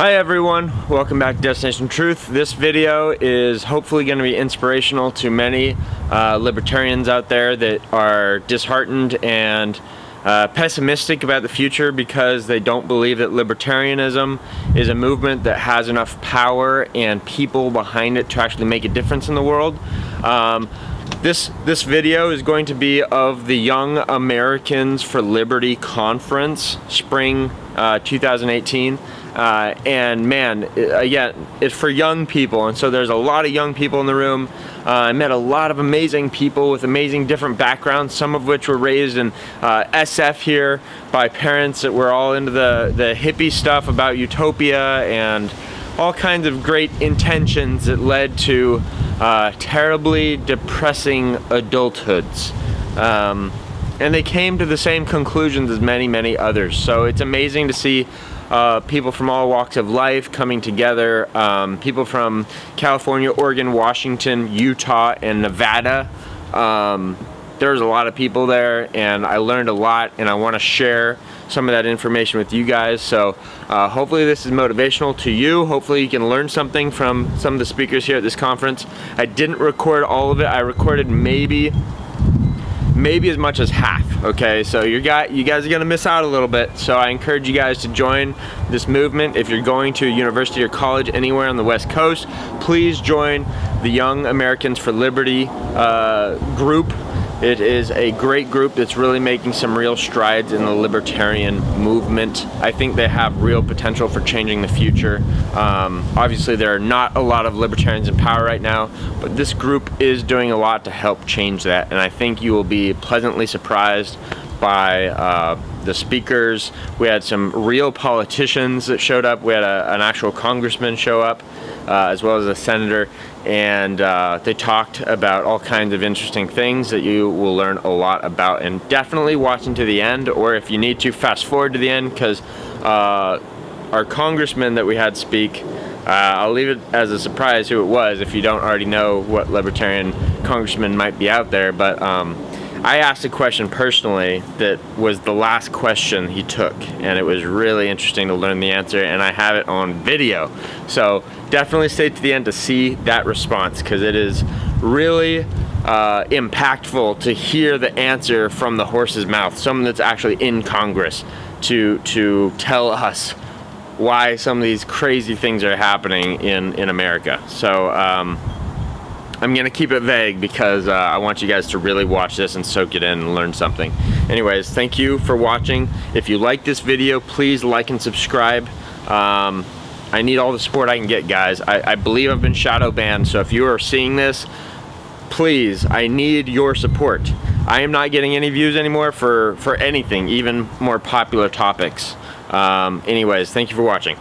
Hi everyone, welcome back to Destination Truth. This video is hopefully going to be inspirational to many libertarians out there that are disheartened and pessimistic about the future because they don't believe that libertarianism is a movement that has enough power and people behind it to actually make a difference in the world. This video is going to be of the Young Americans for Liberty Conference, Spring 2018. And man, again, it's for young people, and so there's a lot of young people in the room. I met a lot of amazing people with amazing different backgrounds, some of which were raised in SF here by parents that were all into the hippie stuff about utopia and all kinds of great intentions that led to terribly depressing adulthoods. And they came to the same conclusions as many others. So it's amazing to see people from all walks of life coming together, people from California, Oregon, Washington, Utah, and Nevada. There's a lot of people there, and I learned a lot, and I want to share some of that information with you guys. So hopefully this is motivational to you. Hopefully you can learn something from some of the speakers here at this conference. I didn't record all of it. I recorded maybe as much as half. Okay, so you guys are gonna miss out a little bit, so I encourage you guys to join this movement. If you're going to a university or college anywhere on the West Coast, please join the Young Americans for Liberty group. It is a great group that's really making some real strides in the libertarian movement. I think they have real potential for changing the future. Obviously there are not a lot of libertarians in power right now, but this group is doing a lot to help change that, and I think you will be pleasantly surprised by the speakers. We had some real politicians that showed up. We had an actual congressman show up, as well as a senator, and they talked about all kinds of interesting things that you will learn a lot about. And definitely watch until the end, or if you need to, fast forward to the end, because our congressman that we had speak, I'll leave it as a surprise who it was if you don't already know what libertarian congressman might be out there, but I asked a question personally that was the last question he took, and it was really interesting to learn the answer, and I have it on video. So definitely stay to the end to see that response, because it is really impactful to hear the answer from the horse's mouth, someone that's actually in Congress, to tell us why some of these crazy things are happening in America. So I'm gonna keep it vague because I want you guys to really watch this and soak it in and learn something. Anyways, thank you for watching. If you like this video, please like and subscribe. I need all the support I can get, guys. I believe I've been shadow banned, so if you are seeing this, please, I need your support. I am not getting any views anymore for anything, even more popular topics. Anyways, thank you for watching.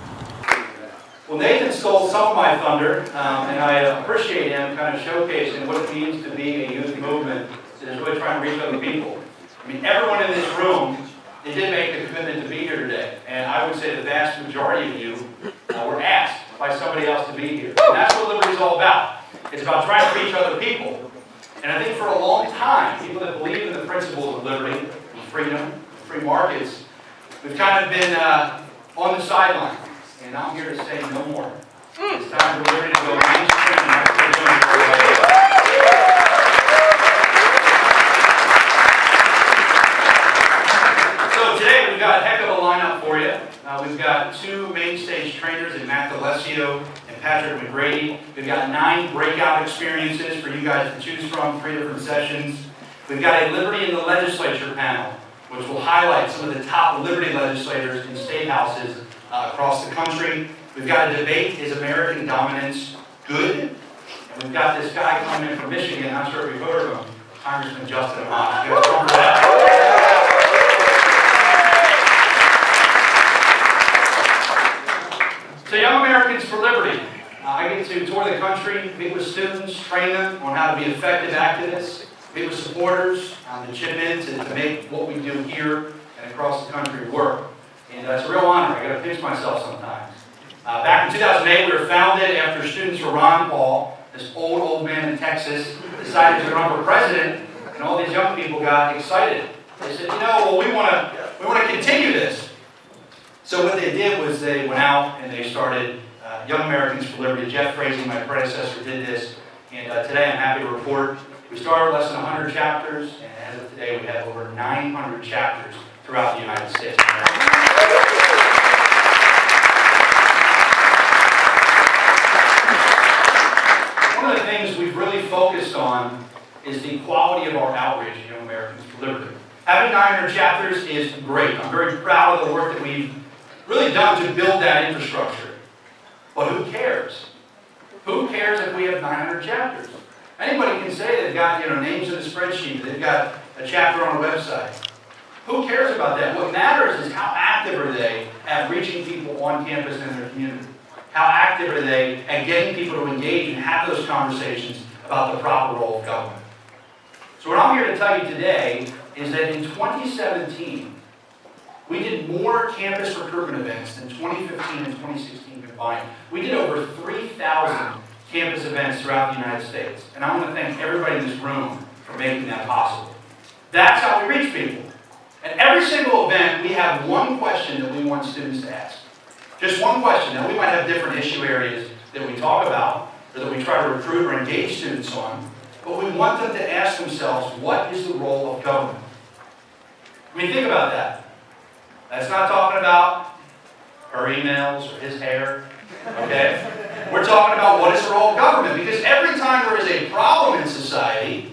Well, Nathan stole some of my thunder, and I appreciate him kind of showcasing what it means to be a youth movement that is really trying to reach other people. I mean, everyone in this room, they did make the commitment to be here today, and I would say the vast majority of you were asked by somebody else to be here. And that's what liberty is all about. It's about trying to reach other people. And I think for a long time, people that believe in the principles of liberty, freedom, free markets, we've kind of been on the sideline. And I'm here to say no more. It's time for liberty to go mainstream, and that's what we're doing for So today we've got a heck of a lineup for you. We've got two main stage trainers in Matt D'Alessio and Patrick McGrady. We've got 9 breakout experiences for you guys to choose from, 3 different sessions. We've got a Liberty in the Legislature panel, which will highlight some of the top liberty legislators in state houses across the country. We've got a debate, is American dominance good? And we've got this guy coming in from Michigan, I'm not sure if you've heard of him, Congressman Justin Amash. You guys remember that? So Young Americans for Liberty. I get to tour the country, meet with students, train them on how to be effective activists, meet with supporters, to chip in to make what we do here and across the country work. And it's a real honor. I got to pinch myself sometimes. Back in 2008, we were founded after students from Ron Paul, this old man in Texas, decided to run for president, and all these young people got excited. They said, you know, well, we want to continue this. So what they did was they went out and they started Young Americans for Liberty. Jeff Frazee, my predecessor, did this. And today I'm happy to report we started less than 100 chapters, and as of today we have over 900 chapters throughout the United States. One of the things we've really focused on is the quality of our outreach at Young Americans for Liberty. Having 900 chapters is great. I'm very proud of the work that we've really done to build that infrastructure. But who cares? Who cares if we have 900 chapters? Anybody can say they've got names in a spreadsheet, they've got a chapter on a website. Who cares about that? What matters is how active are they at reaching people on campus and in their community? How active are they at getting people to engage and have those conversations about the proper role of government? So what I'm here to tell you today is that in 2017, we did more campus recruitment events than 2015 and 2016 combined. We did over 3,000 campus events throughout the United States. And I want to thank everybody in this room for making that possible. That's how we reach people. At every single event, we have one question that we want students to ask. Just one question. Now, we might have different issue areas that we talk about, or that we try to recruit or engage students on, but we want them to ask themselves, what is the role of government? I mean, think about that. That's not talking about her emails or his hair, okay? We're talking about what is the role of government, because every time there is a problem in society,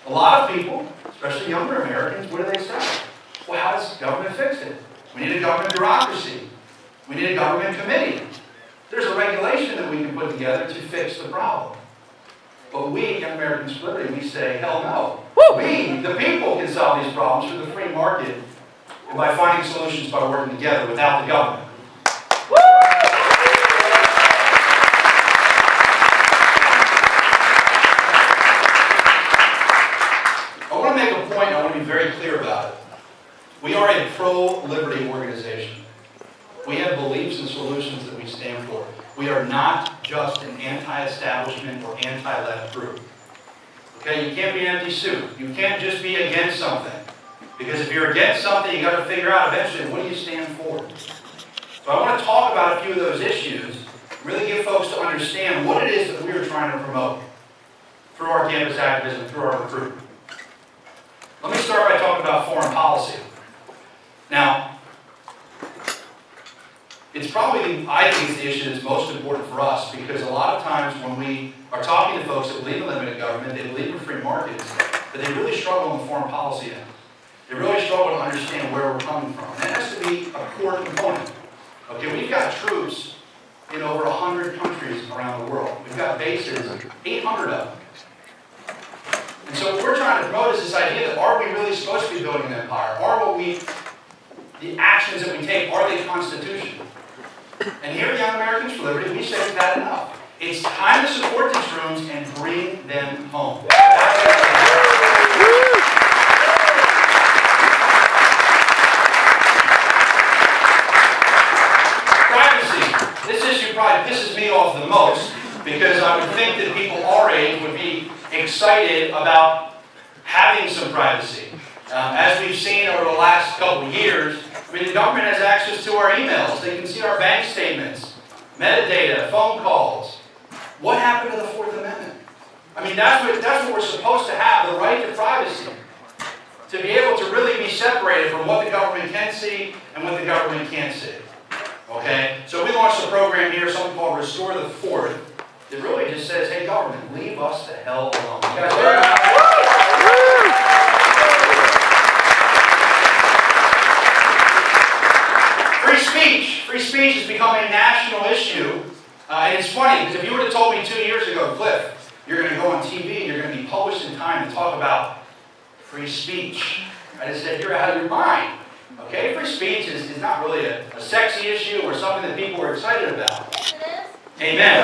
a lot of people, especially younger Americans, what do they say? Well, how does government fix it? We need a government bureaucracy. We need a government committee. There's a regulation that we can put together to fix the problem. But we, Young Americans for Liberty, we say, hell no. We, the people, can solve these problems through the free market and by finding solutions by working together without the government. I want to make a point, I want to be very clear about it. We are a pro-liberty organization. We have beliefs and solutions that we stand for. We are not just an anti-establishment or anti-left group. Okay, you can't be an empty suit. You can't just be against something. Because if you're against something, you've got to figure out eventually, what do you stand for? So I want to talk about a few of those issues, really get folks to understand what it is that we are trying to promote through our campus activism, through our recruitment. Let me start by talking about foreign policy. Now, it's probably, I think it's the issue that's most important for us, because a lot of times when we are talking to folks that believe in limited government, they believe in free markets, but they really struggle in the foreign policy end. They really struggle to understand where we're coming from. And that has to be a core component. Okay, we've got troops in over 100 countries around the world. We've got bases, 800 of them. And so what we're trying to promote is this idea that are we really supposed to be building an empire? The actions that we take, are they constitutional? And here at Young Americans for Liberty, we say that enough. It's time to support these rooms and bring them home. Privacy. This issue probably pisses me off the most, because I would think that people our age would be excited about having some privacy. As we've seen over the last couple of years, the government has access to our emails. They can see our bank statements, metadata, phone calls. What happened to the Fourth Amendment? I mean, that's what we're supposed to have, the right to privacy. To be able to really be separated from what the government can see and what the government can't see. Okay? So we launched a program here, something called Restore the Fourth. It really just says, hey, government, leave us the hell alone. You guys heard that? Free speech is becoming a national issue. And it's funny, because if you would have told me 2 years ago, Cliff, you're going to go on TV and you're going to be published in Time to talk about free speech, I just said, you're out of your mind. Okay, free speech is not really a sexy issue or something that people are excited about. Yes, it is. Amen.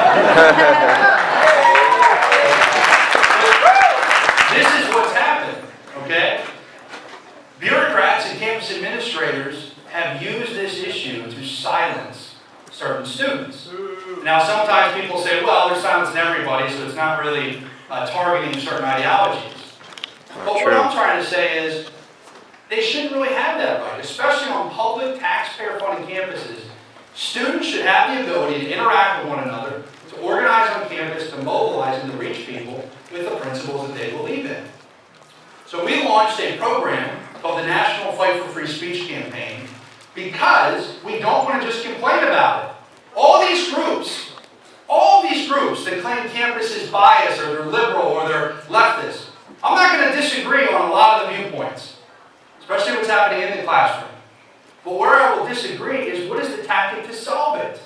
This is what's happened, okay? Bureaucrats and campus administrators have used this issue to silence certain students. Now, sometimes people say, well, they're silencing everybody, so it's not really targeting certain ideologies. But what I'm trying to say is, They shouldn't really have that right, especially on public taxpayer-funded campuses. Students should have the ability to interact with one another, to organize on campus, to mobilize and to reach people with the principles that they believe in. So we launched a program called the National Fight for Free Speech Campaign because we don't want to just complain about it. All these groups that claim campus is biased or they're liberal or they're leftist, I'm not going to disagree on a lot of the viewpoints, especially what's happening in the classroom. But where I will disagree is what is the tactic to solve it?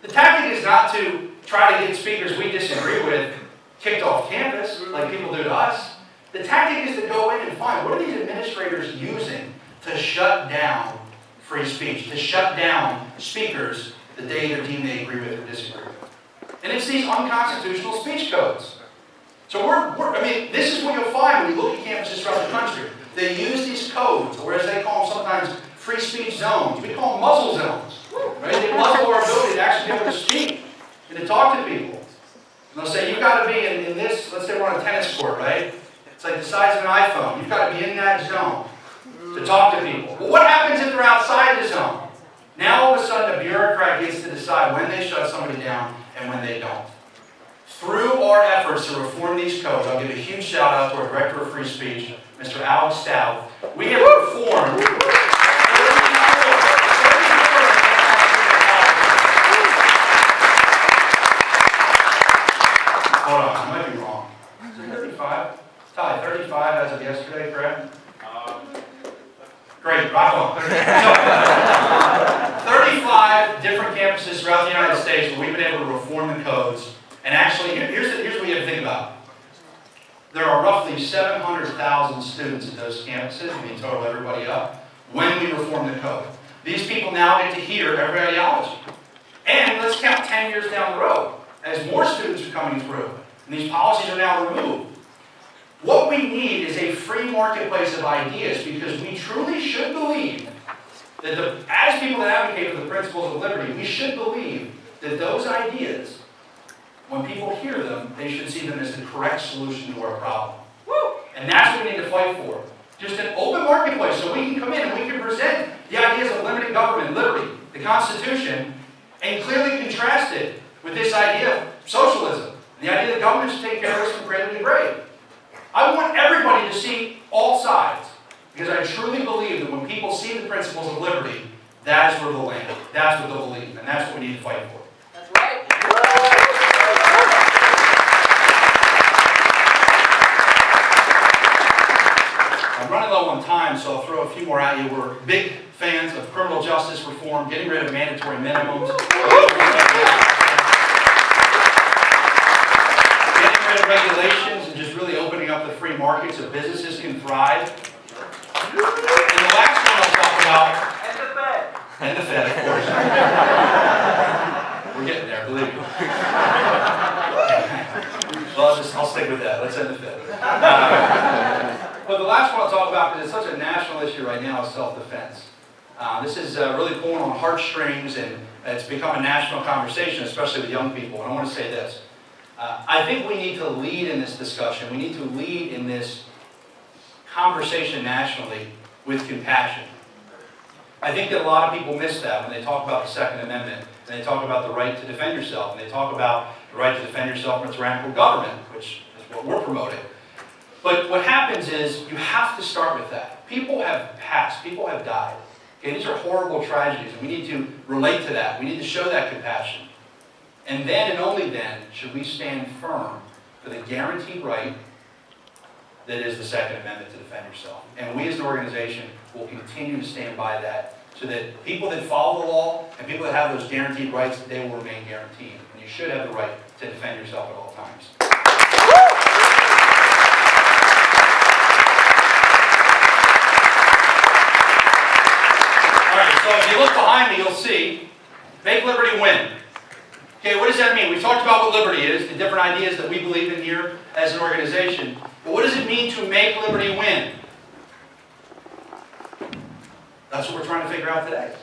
The tactic is not to try to get speakers we disagree with kicked off campus like people do to us. The tactic is to go in and find what are these administrators using to shut down free speech, to shut down speakers that they either deem they agree with or disagree with. And it's these unconstitutional speech codes. So this is what you'll find when you look at campuses throughout the country. They use these codes, or as they call them sometimes, free speech zones. We call them muzzle zones. Right? They muzzle our ability to actually be able to speak and to talk to people. And they'll say, you've got to be in this, let's say we're on a tennis court, right? It's like the size of an iPhone. You've got to be in that zone to talk to people. Well, what happens if they're outside the zone? Now all of a sudden the bureaucrat gets to decide when they shut somebody down and when they don't. Through our efforts to reform these codes, I'll give a huge shout out to our Director of Free Speech, Mr. Alex Stout. We have reformed 34. Hold on, I might be wrong. Is it 35? Ty, 35 as of yesterday, correct? Great, rock on. 35 different campuses throughout the United States where we've been able to reform the codes. And actually, here's what you have to think about. There are roughly 700,000 students at those campuses, when you total everybody up, when we reform the code. These people now get to hear every ideology. And let's count 10 years down the road, as more students are coming through, and these policies are now removed. What we need is a free marketplace of ideas, because we truly should believe that as people that advocate for the principles of liberty, we should believe that those ideas, when people hear them, they should see them as the correct solution to our problem. And that's what we need to fight for. Just an open marketplace so we can come in and we can present the ideas of limited government, liberty, the Constitution, and clearly contrast it with this idea of socialism, and the idea that government should take care of us from cradle to grave. I want everybody to see all sides, because I truly believe that when people see the principles of liberty, that is where they'll land. That's what they'll believe, and that's what we need to fight for. That's right. I'm running low on time, so I'll throw a few more at you. We're big fans of criminal justice reform, getting rid of mandatory minimums, getting rid of regulations, and just really opening up the free market so businesses can thrive. And the last one I'll talk about... And the Fed. And the Fed, of course. We're getting there, believe me. Well, I'll stick with that. Let's end the Fed. But the last one I'll talk about, because it's such a national issue right now, is self-defense. This is really pulling on heartstrings, and it's become a national conversation, especially with young people. And I want to say this. I think we need to lead in this discussion. We need to lead in this conversation nationally with compassion. I think that a lot of people miss that when they talk about the Second Amendment, and they talk about the right to defend yourself, and they talk about the right to defend yourself from tyrannical government, which is what we're promoting. But what happens is you have to start with that. People have passed. People have died. Okay, these are horrible tragedies, and we need to relate to that. We need to show that compassion. And then and only then should we stand firm for the guaranteed right that is the Second Amendment to defend yourself. And we as an organization will continue to stand by that so that people that follow the law and people that have those guaranteed rights, they will remain guaranteed. And you should have the right to defend yourself at all times. All right, so if you look behind me, you'll see, make liberty win. Okay, what does that mean? We've talked about what liberty is, the different ideas that we believe in here as an organization. But what does it mean to make liberty win? That's what we're trying to figure out today.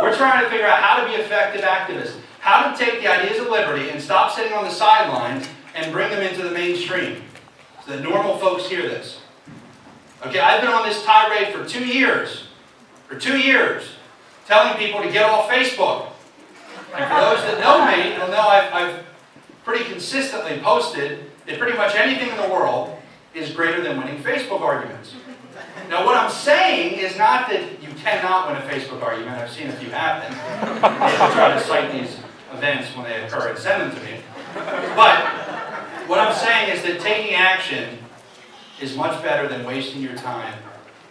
We're trying to figure out how to be effective activists, how to take the ideas of liberty and stop sitting on the sidelines and bring them into the mainstream so that normal folks hear this. Okay, I've been on this tirade for 2 years. For 2 years, telling people to get off Facebook. And for those that know me, you'll know I've pretty consistently posted that pretty much anything in the world is greater than winning Facebook arguments. Now what I'm saying is not that you cannot win a Facebook argument. I've seen a few happen. People try to cite these events when they occur and send them to me. But what I'm saying is that taking action is much better than wasting your time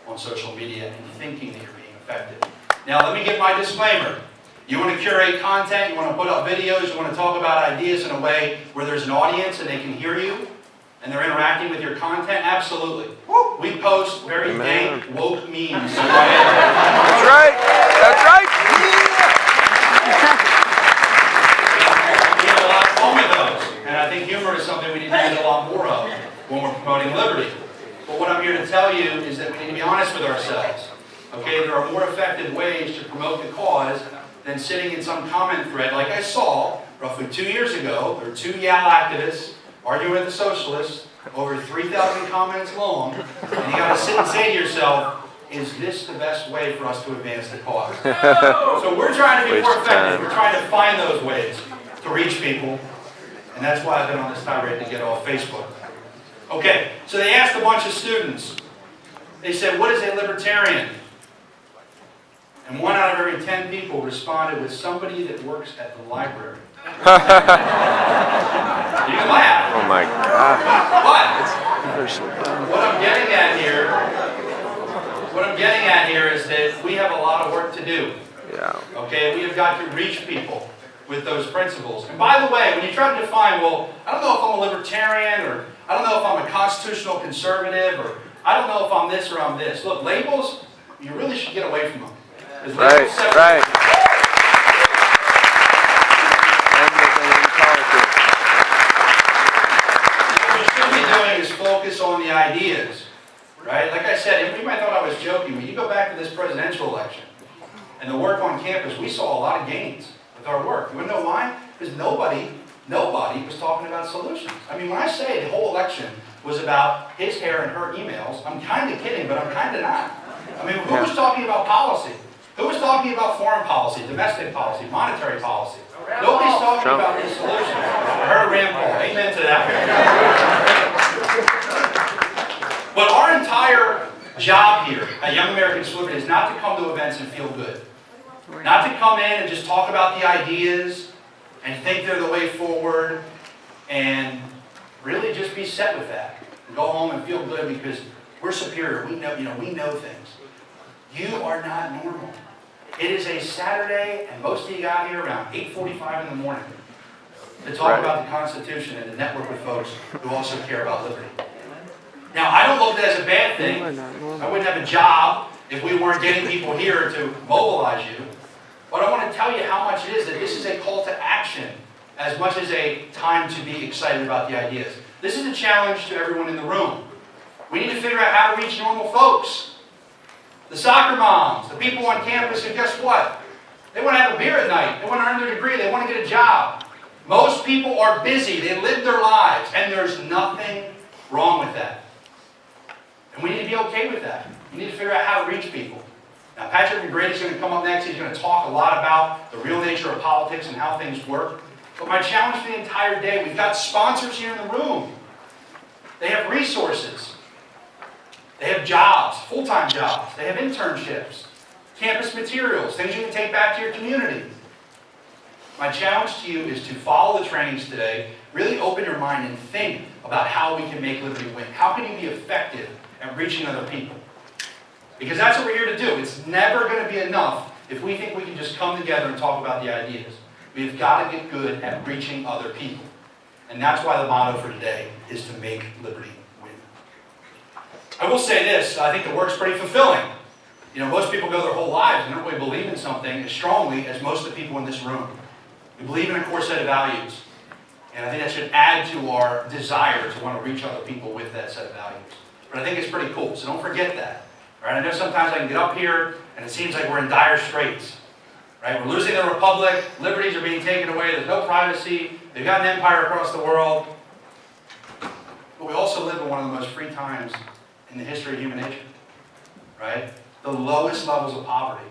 on social media and thinking that you're being effective. Now let me give my disclaimer. You want to curate content, you want to put up videos, you want to talk about ideas in a way where there's an audience and they can hear you and they're interacting with your content? Absolutely. We post very dank, woke memes. That's right. That's right. We have a lot of fun with those. And I think humor is something we need to do a lot more of when we're promoting liberty. But what I'm here to tell you is that we need to be honest with ourselves. Okay, there are more effective ways to promote the cause than sitting in some comment thread like I saw roughly 2 years ago. There were 2 YAL activists arguing with the socialists, over 3,000 comments long, and you got to sit and say to yourself, is this the best way for us to advance the cause? So we're trying to be more effective. We're trying to find those ways to reach people, and that's why I've been on this tirade to get off Facebook. Okay, so they asked a bunch of students. They said, what is a libertarian? And 1 out of every 10 people responded with somebody that works at the library. You can laugh. Oh my God. But what I'm getting at here is that we have a lot of work to do. Yeah. Okay, we have got to reach people with those principles. And by the way, when you try to define, well, I don't know if I'm a libertarian, or I don't know if I'm a constitutional conservative, or I don't know if I'm this or I'm this. Look, labels, you really should get away from them. Right, right. What we should be doing is focus on the ideas, right? Like I said, and you might have thought I was joking, when you go back to this presidential election and the work on campus, we saw a lot of gains with our work. You want to know why? Because nobody was talking about solutions. I mean, when I say the whole election was about his hair and her emails, I'm kind of kidding, but I'm kind of not. I mean, who was talking about policy? Who was talking about foreign policy, domestic policy, monetary policy? Nobody's talking about these solutions. I heard Rand Paul. Amen to that. But our entire job here at Young Americans for Liberty is not to come to events and feel good. Not to come in and just talk about the ideas and think they're the way forward and really just be set with that. And go home and feel good because we're superior. We know things. You are not normal. It is a Saturday, and most of you got here around 8:45 in the morning to talk about the Constitution and to network with folks who also care about liberty. Now, I don't look at it as a bad thing. I wouldn't have a job if we weren't getting people here to mobilize you. But I want to tell you how much it is that this is a call to action as much as a time to be excited about the ideas. This is a challenge to everyone in the room. We need to figure out how to reach normal folks. The soccer moms, the people on campus, and guess what? They want to have a beer at night. They want to earn their degree. They want to get a job. Most people are busy. They live their lives, and there's nothing wrong with that. And we need to be okay with that. We need to figure out how to reach people. Now, Patrick McGrady is going to come up next. He's going to talk a lot about the real nature of politics and how things work. But my challenge for the entire day, we've got sponsors here in the room. They have resources. They have jobs, full-time jobs. They have internships, campus materials, things you can take back to your community. My challenge to you is to follow the trainings today, really open your mind and think about how we can make liberty win. How can you be effective at reaching other people? Because that's what we're here to do. It's never going to be enough if we think we can just come together and talk about the ideas. We've got to get good at reaching other people. And that's why the motto for today is to make liberty win. I will say this, I think the work's pretty fulfilling. You know, most people go their whole lives and don't really believe in something as strongly as most of the people in this room. We believe in a core set of values. And I think that should add to our desire to want to reach other people with that set of values. But I think it's pretty cool, so don't forget that. All right? I know sometimes I can get up here and it seems like we're in dire straits. Right? We're losing the republic, liberties are being taken away, there's no privacy, they've got an empire across the world. But we also live in one of the most free times in the history of human nature, right? The lowest levels of poverty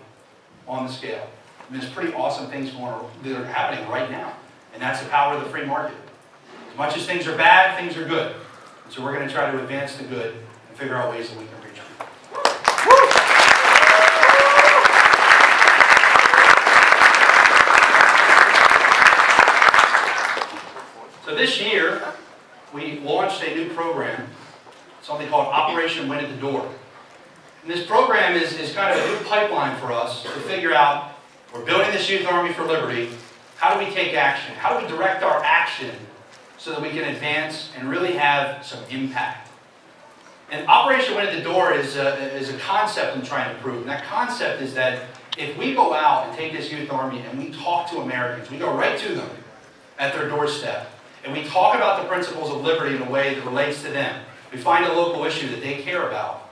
on the scale. I mean, there's pretty awesome things that are happening right now, and that's the power of the free market. As much as things are bad, things are good. And so we're going to try to advance the good and figure out ways that we can reach them. So this year, we launched a new program, something called Operation Win at the Door. And this program is kind of a new pipeline for us to figure out, we're building this Youth Army for Liberty, how do we take action? How do we direct our action so that we can advance and really have some impact? And Operation Win at the Door is a concept I'm trying to prove. And that concept is that if we go out and take this Youth Army and we talk to Americans, we go right to them at their doorstep, and we talk about the principles of liberty in a way that relates to them. We find a local issue that they care about.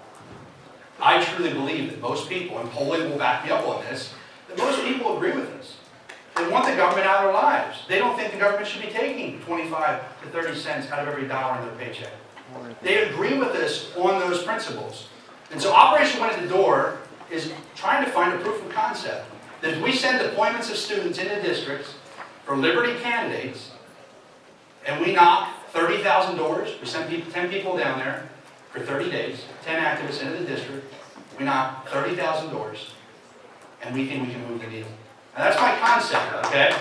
I truly believe that most people, and polling will back me up on this, that most people agree with us. They want the government out of their lives. They don't think the government should be taking 25 to 30 cents out of every dollar in their paycheck. They agree with us on those principles. And so Operation Win at the Door is trying to find a proof of concept. That if we send appointments of students into districts for liberty candidates, and we knock 30,000 doors, we send 10 people down there for 30 days, 10 activists into the district, we knock 30,000 doors, and we think we can move the needle. Now that's my concept, okay?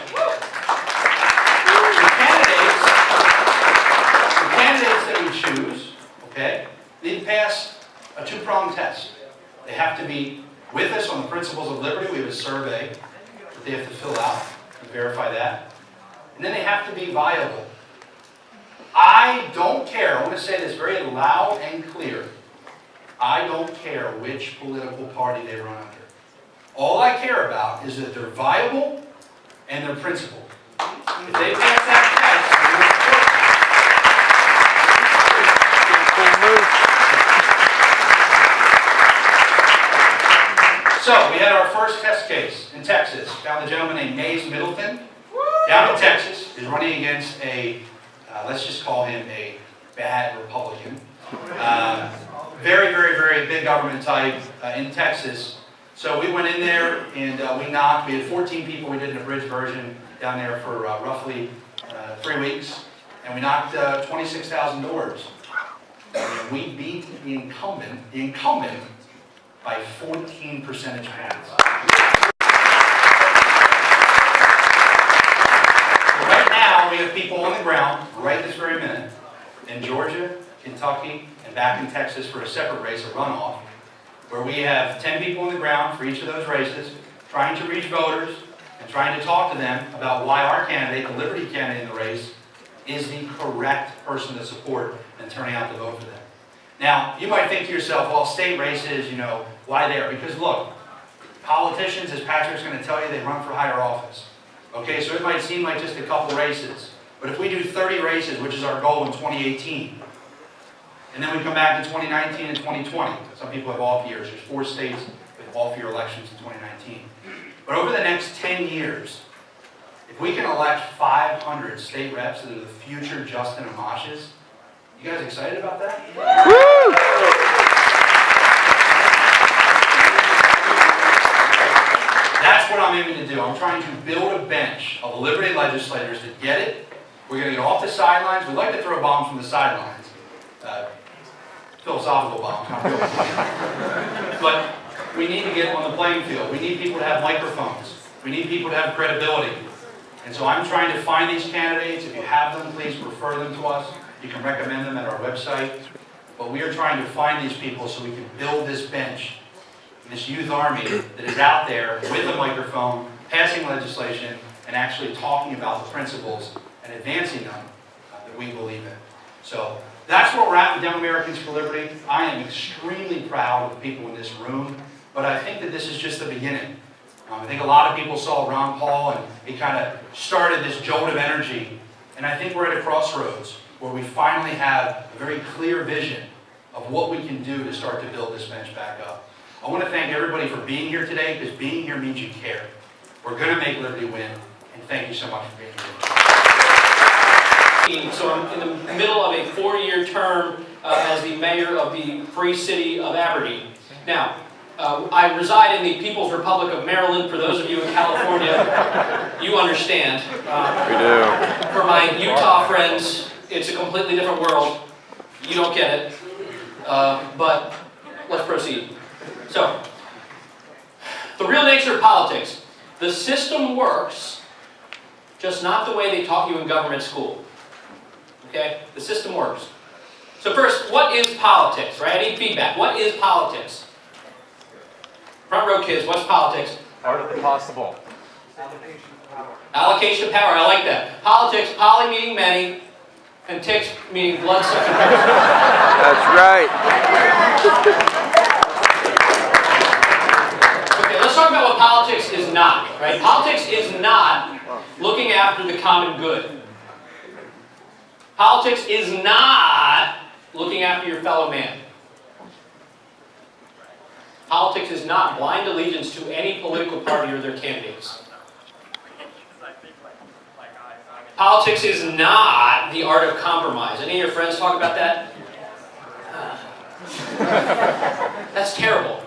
The candidates that we choose, okay, need to pass a two-pronged test. They have to be with us on the principles of liberty. We have a survey that they have to fill out to verify that. And then they have to be viable. I don't care, I want to say this very loud and clear, I don't care which political party they run under. All I care about is that they're viable and they're principled. If they pass that test, so we had our first test case in Texas. Found a gentleman named Mays Middleton down in Texas, is running against a let's just call him a bad Republican. Very, very, very big government type in Texas. So we went in there and we knocked. We had 14 people. We did an abridged version down there for roughly 3 weeks. And we knocked 26,000 doors. And we beat the incumbent by 14 percentage points. We have people on the ground right this very minute in Georgia, Kentucky, and back in Texas for a separate race, a runoff, where we have 10 people on the ground for each of those races, trying to reach voters and trying to talk to them about why our candidate, the Liberty candidate in the race, is the correct person to support and turning out to vote for them. Now, you might think to yourself, well, state races, you know, why there? Because look, politicians, as Patrick's going to tell you, they run for higher office. Okay, so it might seem like just a couple races, but if we do 30 races, which is our goal in 2018, and then we come back in 2019 and 2020, some people have off years, there's 4 states with off-year elections in 2019. But over the next 10 years, if we can elect 500 state reps that are the future Justin Amashes, you guys excited about that? Woo! That's what I'm aiming to do. I'm trying to build a bench of liberty legislators that get it. We're going to get off the sidelines. We like to throw bombs from the sidelines. Philosophical bombs, not real bombs. But we need to get on the playing field. We need people to have microphones. We need people to have credibility. And so I'm trying to find these candidates. If you have them, please refer them to us. You can recommend them at our website. But we are trying to find these people so we can build this bench, this youth army that is out there with a microphone, passing legislation, and actually talking about the principles and advancing them that we believe in. So that's where we're at with Young Americans for Liberty. I am extremely proud of the people in this room, but I think that this is just the beginning. I think a lot of people saw Ron Paul and he kind of started this jolt of energy, and I think we're at a crossroads where we finally have a very clear vision of what we can do to start to build this bench back up. I want to thank everybody for being here today, because being here means you care. We're going to make Liberty win, and thank you so much for being here. So I'm in the middle of a 4-year term as the mayor of the Free City of Aberdeen. Now, I reside in the People's Republic of Maryland. For those of you in California, you understand. We do. For my Utah friends, it's a completely different world. You don't get it. But let's proceed. So, the real nature of politics. The system works, just not the way they taught you in government school. Okay? The system works. So first, what is politics, right? I need feedback. What is politics? Front row kids, what's politics? Art of the possible. Allocation of power, I like that. Politics, poly meaning many, and ticks meaning blood-sucking. That's right. Okay, let's talk about what politics is not, right? Politics is not looking after the common good. Politics is not looking after your fellow man. Politics is not blind allegiance to any political party or their candidates. Politics is not the art of compromise. Any of your friends talk about that? That's terrible.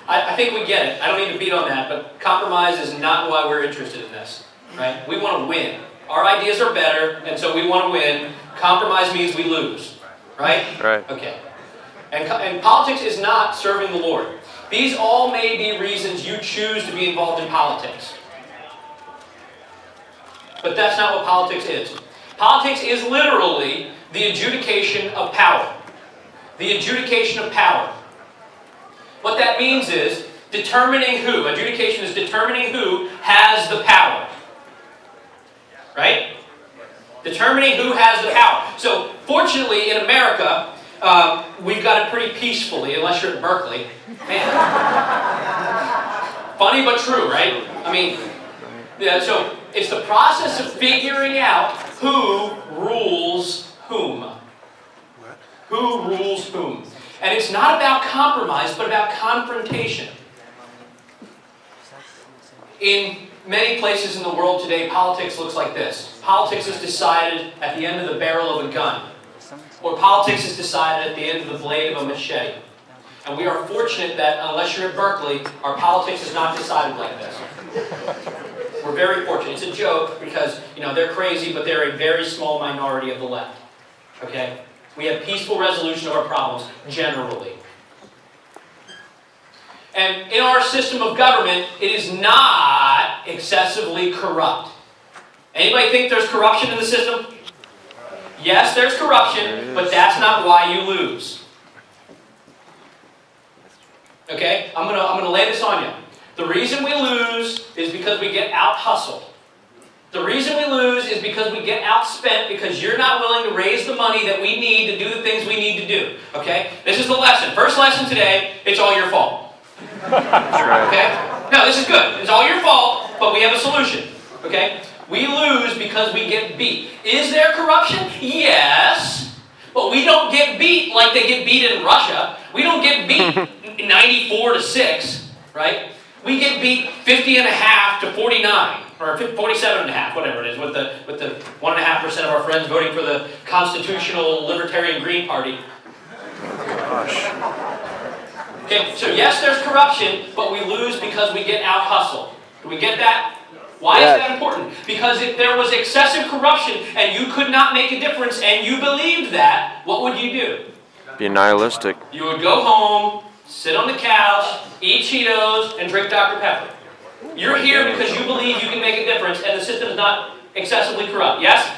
I think we get it. I don't need to beat on that, but compromise is not why we're interested in this. Right? We want to win. Our ideas are better, and so we want to win. Compromise means we lose. Right? Right. Okay. And politics is not serving the Lord. These all may be reasons you choose to be involved in politics. But that's not what politics is. Politics is literally the adjudication of power. The adjudication of power. What that means is determining who. Adjudication is determining who has the power. Right? Determining who has the power. So, fortunately, in America, we've got it pretty peacefully, unless you're at Berkeley. Man. Funny but true, right? I mean, yeah, so it's the process of figuring out who rules whom. Who rules whom. And it's not about compromise, but about confrontation. In many places in the world today, politics looks like this. Politics is decided at the end of the barrel of a gun. Or politics is decided at the end of the blade of a machete. And we are fortunate that, unless you're at Berkeley, our politics is not decided like this. We're very fortunate. It's a joke because, they're crazy, but they're a very small minority of the left. Okay? We have peaceful resolution of our problems, generally. And in our system of government, it is not excessively corrupt. Anybody think there's corruption in the system? Yes, there's corruption, but that's not why you lose. Okay? I'm gonna lay this on you. The reason we lose is because we get out-hustled. The reason we lose is because we get outspent because you're not willing to raise the money that we need to do the things we need to do. Okay? This is the lesson. First lesson today, it's all your fault. Okay? No, this is good. It's all your fault, but we have a solution. Okay? We lose because we get beat. Is there corruption? Yes. But we don't get beat like they get beat in Russia. We don't get beat 94-6, right? We get beat 50.5 to 49, or 47.5, whatever it is, with the 1.5% of our friends voting for the constitutional libertarian Green Party. Gosh. Okay, so yes, there's corruption, but we lose because we get out-hustled. Do we get that? Why is that important? Because if there was excessive corruption and you could not make a difference and you believed that, what would you do? Be nihilistic. You would go home, sit on the couch, eat Cheetos, and drink Dr. Pepper. You're here because you believe you can make a difference and the system is not excessively corrupt. Yes?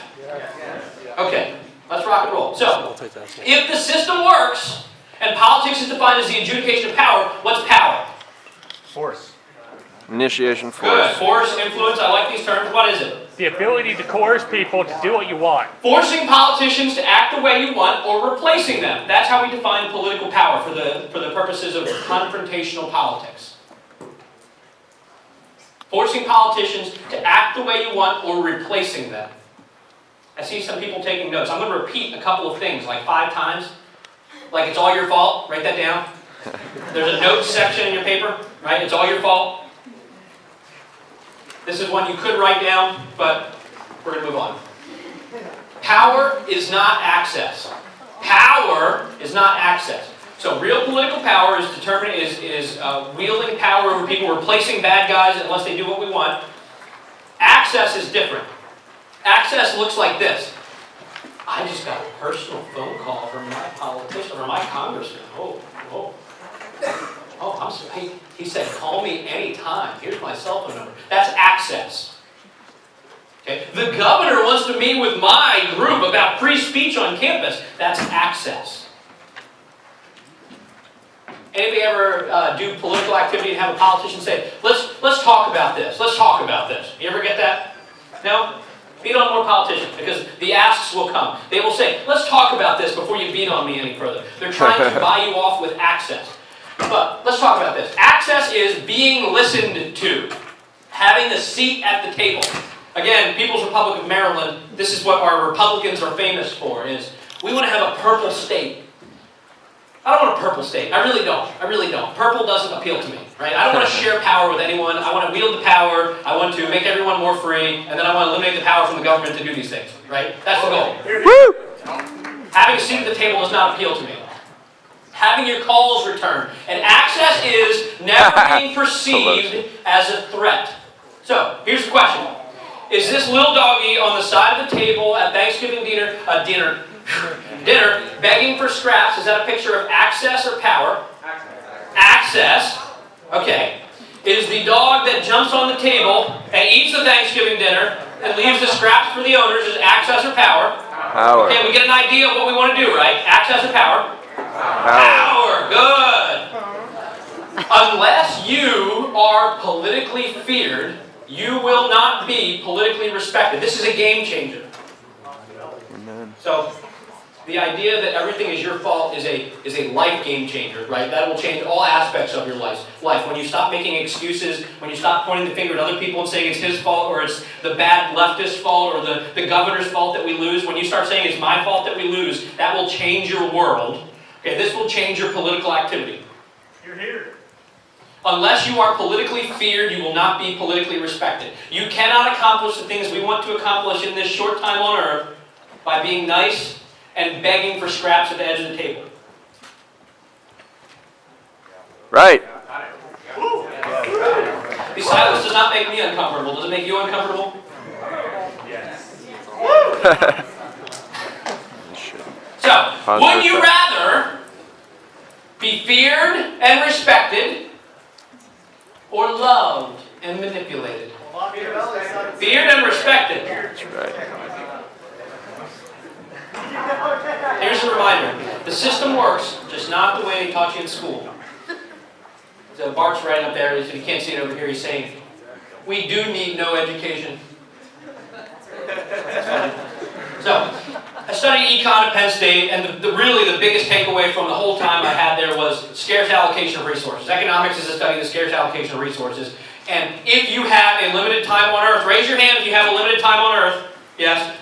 Okay, let's rock and roll. So, if the system works and politics is defined as the adjudication of power, what's power? Force. Initiation force. Good. Force, influence, I like these terms. What is it? The ability to coerce people to do what you want. Forcing politicians to act the way you want or replacing them. That's how we define political power for the purposes of confrontational politics. Forcing politicians to act the way you want or replacing them. I see some people taking notes. I'm going to repeat a couple of things, like 5 times. Like it's all your fault. Write that down. There's a notes section in your paper, right? It's all your fault. This is one you could write down, but we're going to move on. Power is not access. Power is not access. So real political power is wielding power over people, replacing bad guys unless they do what we want. Access is different. Access looks like this. I just got a personal phone call from my politician or my congressman. I'm sorry. He said, call me anytime. Here's my cell phone number. That's access. Okay? The governor wants to meet with my group about free speech on campus. That's access. Anybody ever do political activity and have a politician say, let's talk about this. Let's talk about this. You ever get that? No? Beat on more politicians because the asks will come. They will say, let's talk about this before you beat on me any further. They're trying to buy you off with access. But let's talk about this. Access is being listened to. Having a seat at the table. Again, People's Republic of Maryland, this is what our Republicans are famous for, is we want to have a purple state. I don't want a purple state. I really don't. I really don't. Purple doesn't appeal to me, right? I don't want to share power with anyone. I want to wield the power. I want to make everyone more free, and then I want to eliminate the power from the government to do these things, right? That's the goal. Woo! Having a seat at the table does not appeal to me. Having your calls returned. And access is never being perceived as a threat. So, here's the question. Is this little doggy on the side of the table at Thanksgiving dinner, begging for scraps, is that a picture of access or power? Access. Okay. Is the dog that jumps on the table and eats the Thanksgiving dinner and leaves the scraps for the owners is access or power? Power. Okay, we get an idea of what we want to do, right? Access or power? Power. Good. Unless you are politically feared, you will not be politically respected. This is a game changer. Amen. So, the idea that everything is your fault is a life game changer, right? That will change all aspects of your life. When you stop making excuses, when you stop pointing the finger at other people and saying it's his fault or it's the bad leftist fault or the governor's fault that we lose, when you start saying it's my fault that we lose, that will change your world. Okay, this will change your political activity. You're here. Unless you are politically feared, you will not be politically respected. You cannot accomplish the things we want to accomplish in this short time on earth by being nice and begging for scraps at the edge of the table. Right. The silence does not make me uncomfortable. Does it make you uncomfortable? Yes. So, would you rather be feared and respected or loved and manipulated? Feared and respected. That's right. Here's a reminder. The system works, just not the way they taught you in school. So Bart's writing up there, if you can't see it over here, he's saying, we do need no education. So, I studied econ at Penn State, and really the biggest takeaway from the whole time I had there was scarce allocation of resources. Economics is a study of the scarce allocation of resources. And if you have a limited time on Earth, raise your hand if you have a limited time on Earth. Yes.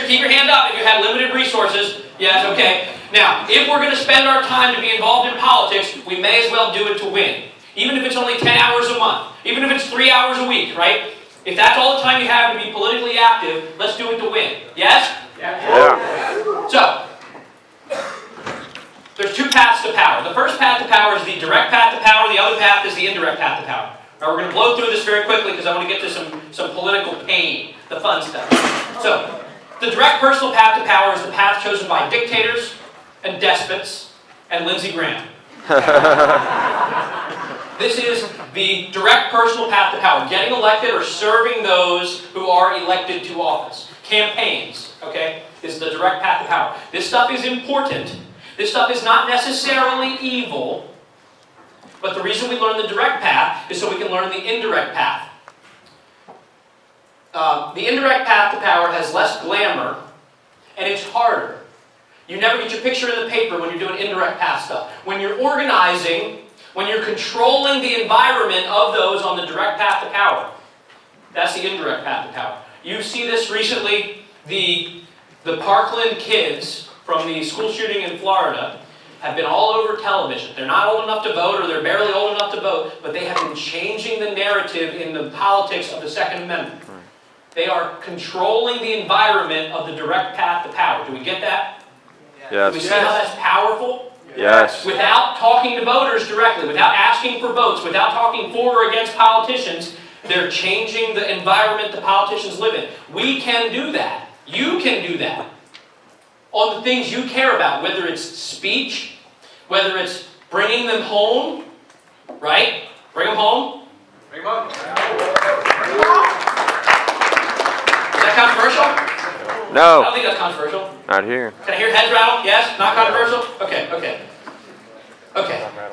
Keep your hand up if you have limited resources. Yes, okay. Now, if we're going to spend our time to be involved in politics, we may as well do it to win. Even if it's only 10 hours a month. Even if it's 3 hours a week, right? If that's all the time you have to be politically active, let's do it to win. Yes? Yeah. So, there's two paths to power. The first path to power is the direct path to power. The other path is the indirect path to power. Now, we're going to blow through this very quickly because I want to get to some political pain, the fun stuff. So, the direct personal path to power is the path chosen by dictators and despots and Lindsey Graham. This is the direct personal path to power. Getting elected or serving those who are elected to office. Campaigns, okay, is the direct path to power. This stuff is important. This stuff is not necessarily evil. But the reason we learn the direct path is so we can learn the indirect path. The indirect path to power has less glamour, and it's harder. You never get your picture in the paper when you're doing indirect path stuff. When you're organizing, when you're controlling the environment of those on the direct path to power, that's the indirect path to power. You see this recently, the Parkland kids from the school shooting in Florida have been all over television. They're not old enough to vote, or they're barely old enough to vote, but they have been changing the narrative in the politics of the Second Amendment. They are controlling the environment of the direct path to power. Do we get that? Yes. We see how that's powerful? Yes. Without talking to voters directly, without asking for votes, without talking for or against politicians, they're changing the environment the politicians live in. We can do that. You can do that. On the things you care about, whether it's speech, whether it's bringing them home, right? Bring them home. Bring them home. Is that controversial? I No. don't think that's controversial. Not here. Can I hear heads rattle? Yes? Not controversial? Okay. Okay.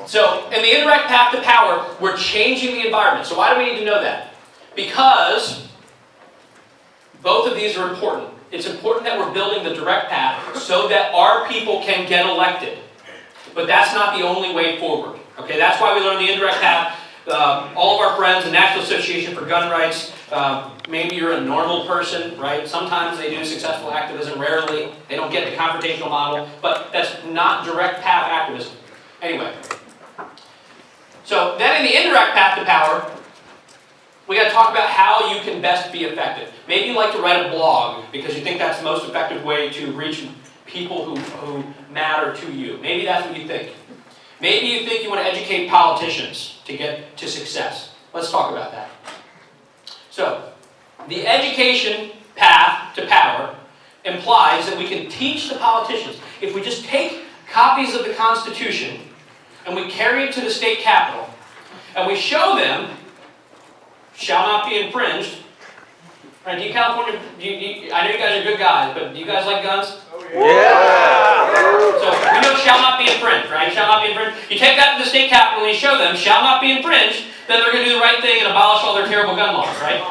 So, in the indirect path to power, we're changing the environment. So why do we need to know that? Because both of these are important. It's important that we're building the direct path so that our people can get elected. But that's not the only way forward. Okay, that's why we learn the indirect path. All of our friends, the National Association for Gun Rights, maybe you're a normal person, right? Sometimes they do successful activism, rarely. They don't get the confrontational model, but that's not direct path activism. Anyway. So then in the indirect path to power, we got to talk about how you can best be effective. Maybe you like to write a blog because you think that's the most effective way to reach people who matter to you. Maybe that's what you think. Maybe you think you want to educate politicians to get to success. Let's talk about that. So, the education path to power implies that we can teach the politicians. If we just take copies of the Constitution and we carry it to the state capitol and we show them shall not be infringed. Right, do you California, I know you guys are good guys, but do you guys like guns? Yeah. So we know shall not be infringed, right? Shall not be infringed. You take that to the state capitol and you show them shall not be infringed, then they're going to do the right thing and abolish all their terrible gun laws, right?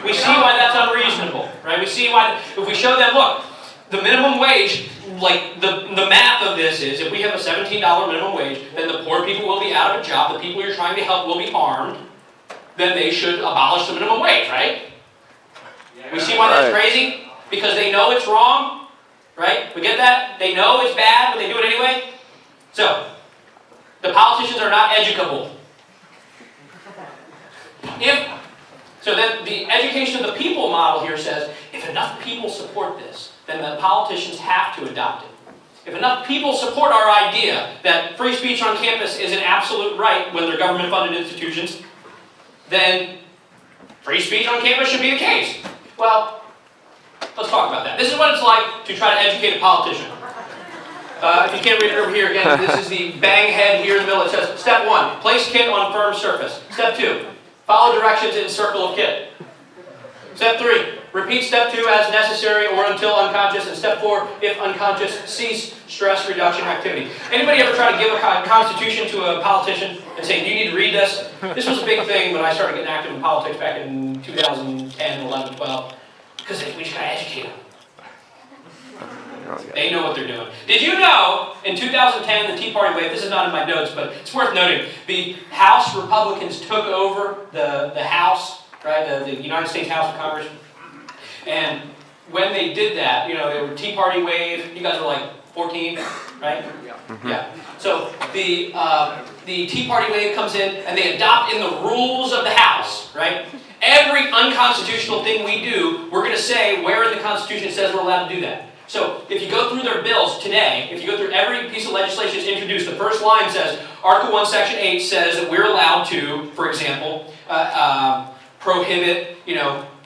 We see why that's unreasonable, right? We see why, if we show them, look, the minimum wage, like the math of this is, if we have a $17 minimum wage, then the poor people will be out of a job, the people you're trying to help will be harmed, then they should abolish the minimum wage, right? We see why that's crazy? Because they know it's wrong, right? We get that? They know it's bad, but they do it anyway? So, the politicians are not educable. So then the education of the people model here says, if enough people support this, then the politicians have to adopt it. If enough people support our idea that free speech on campus is an absolute right when they're government-funded institutions, then free speech on campus should be the case. Well, let's talk about that. This is what it's like to try to educate a politician. If you can't read it over here again, this is the bang head here in the middle. It says, step 1, place kit on firm surface. Step 2, follow directions in circle of kit. Step 3, repeat step 2 as necessary or until unconscious. And step 4, if unconscious, cease stress reduction activity. Anybody ever try to give a constitution to a politician and say, do you need to read this? This was a big thing when I started getting active in politics back in 2010, 11, 12. Because we just got to educate them. They know what they're doing. Did you know, in 2010, the Tea Party wave, this is not in my notes, but it's worth noting, the House Republicans took over the House, right, the United States House of Congress. And when they did that, you know, they were Tea Party wave, you guys were like 14, right? Yeah. So the Tea Party wave comes in, and they adopt in the rules of the House, right? Every unconstitutional thing we do, we're going to say where in the Constitution it says we're allowed to do that. So, if you go through their bills today, if you go through every piece of legislation that's introduced, the first line says, Article 1, Section 8 says that we're allowed to, for example, prohibit,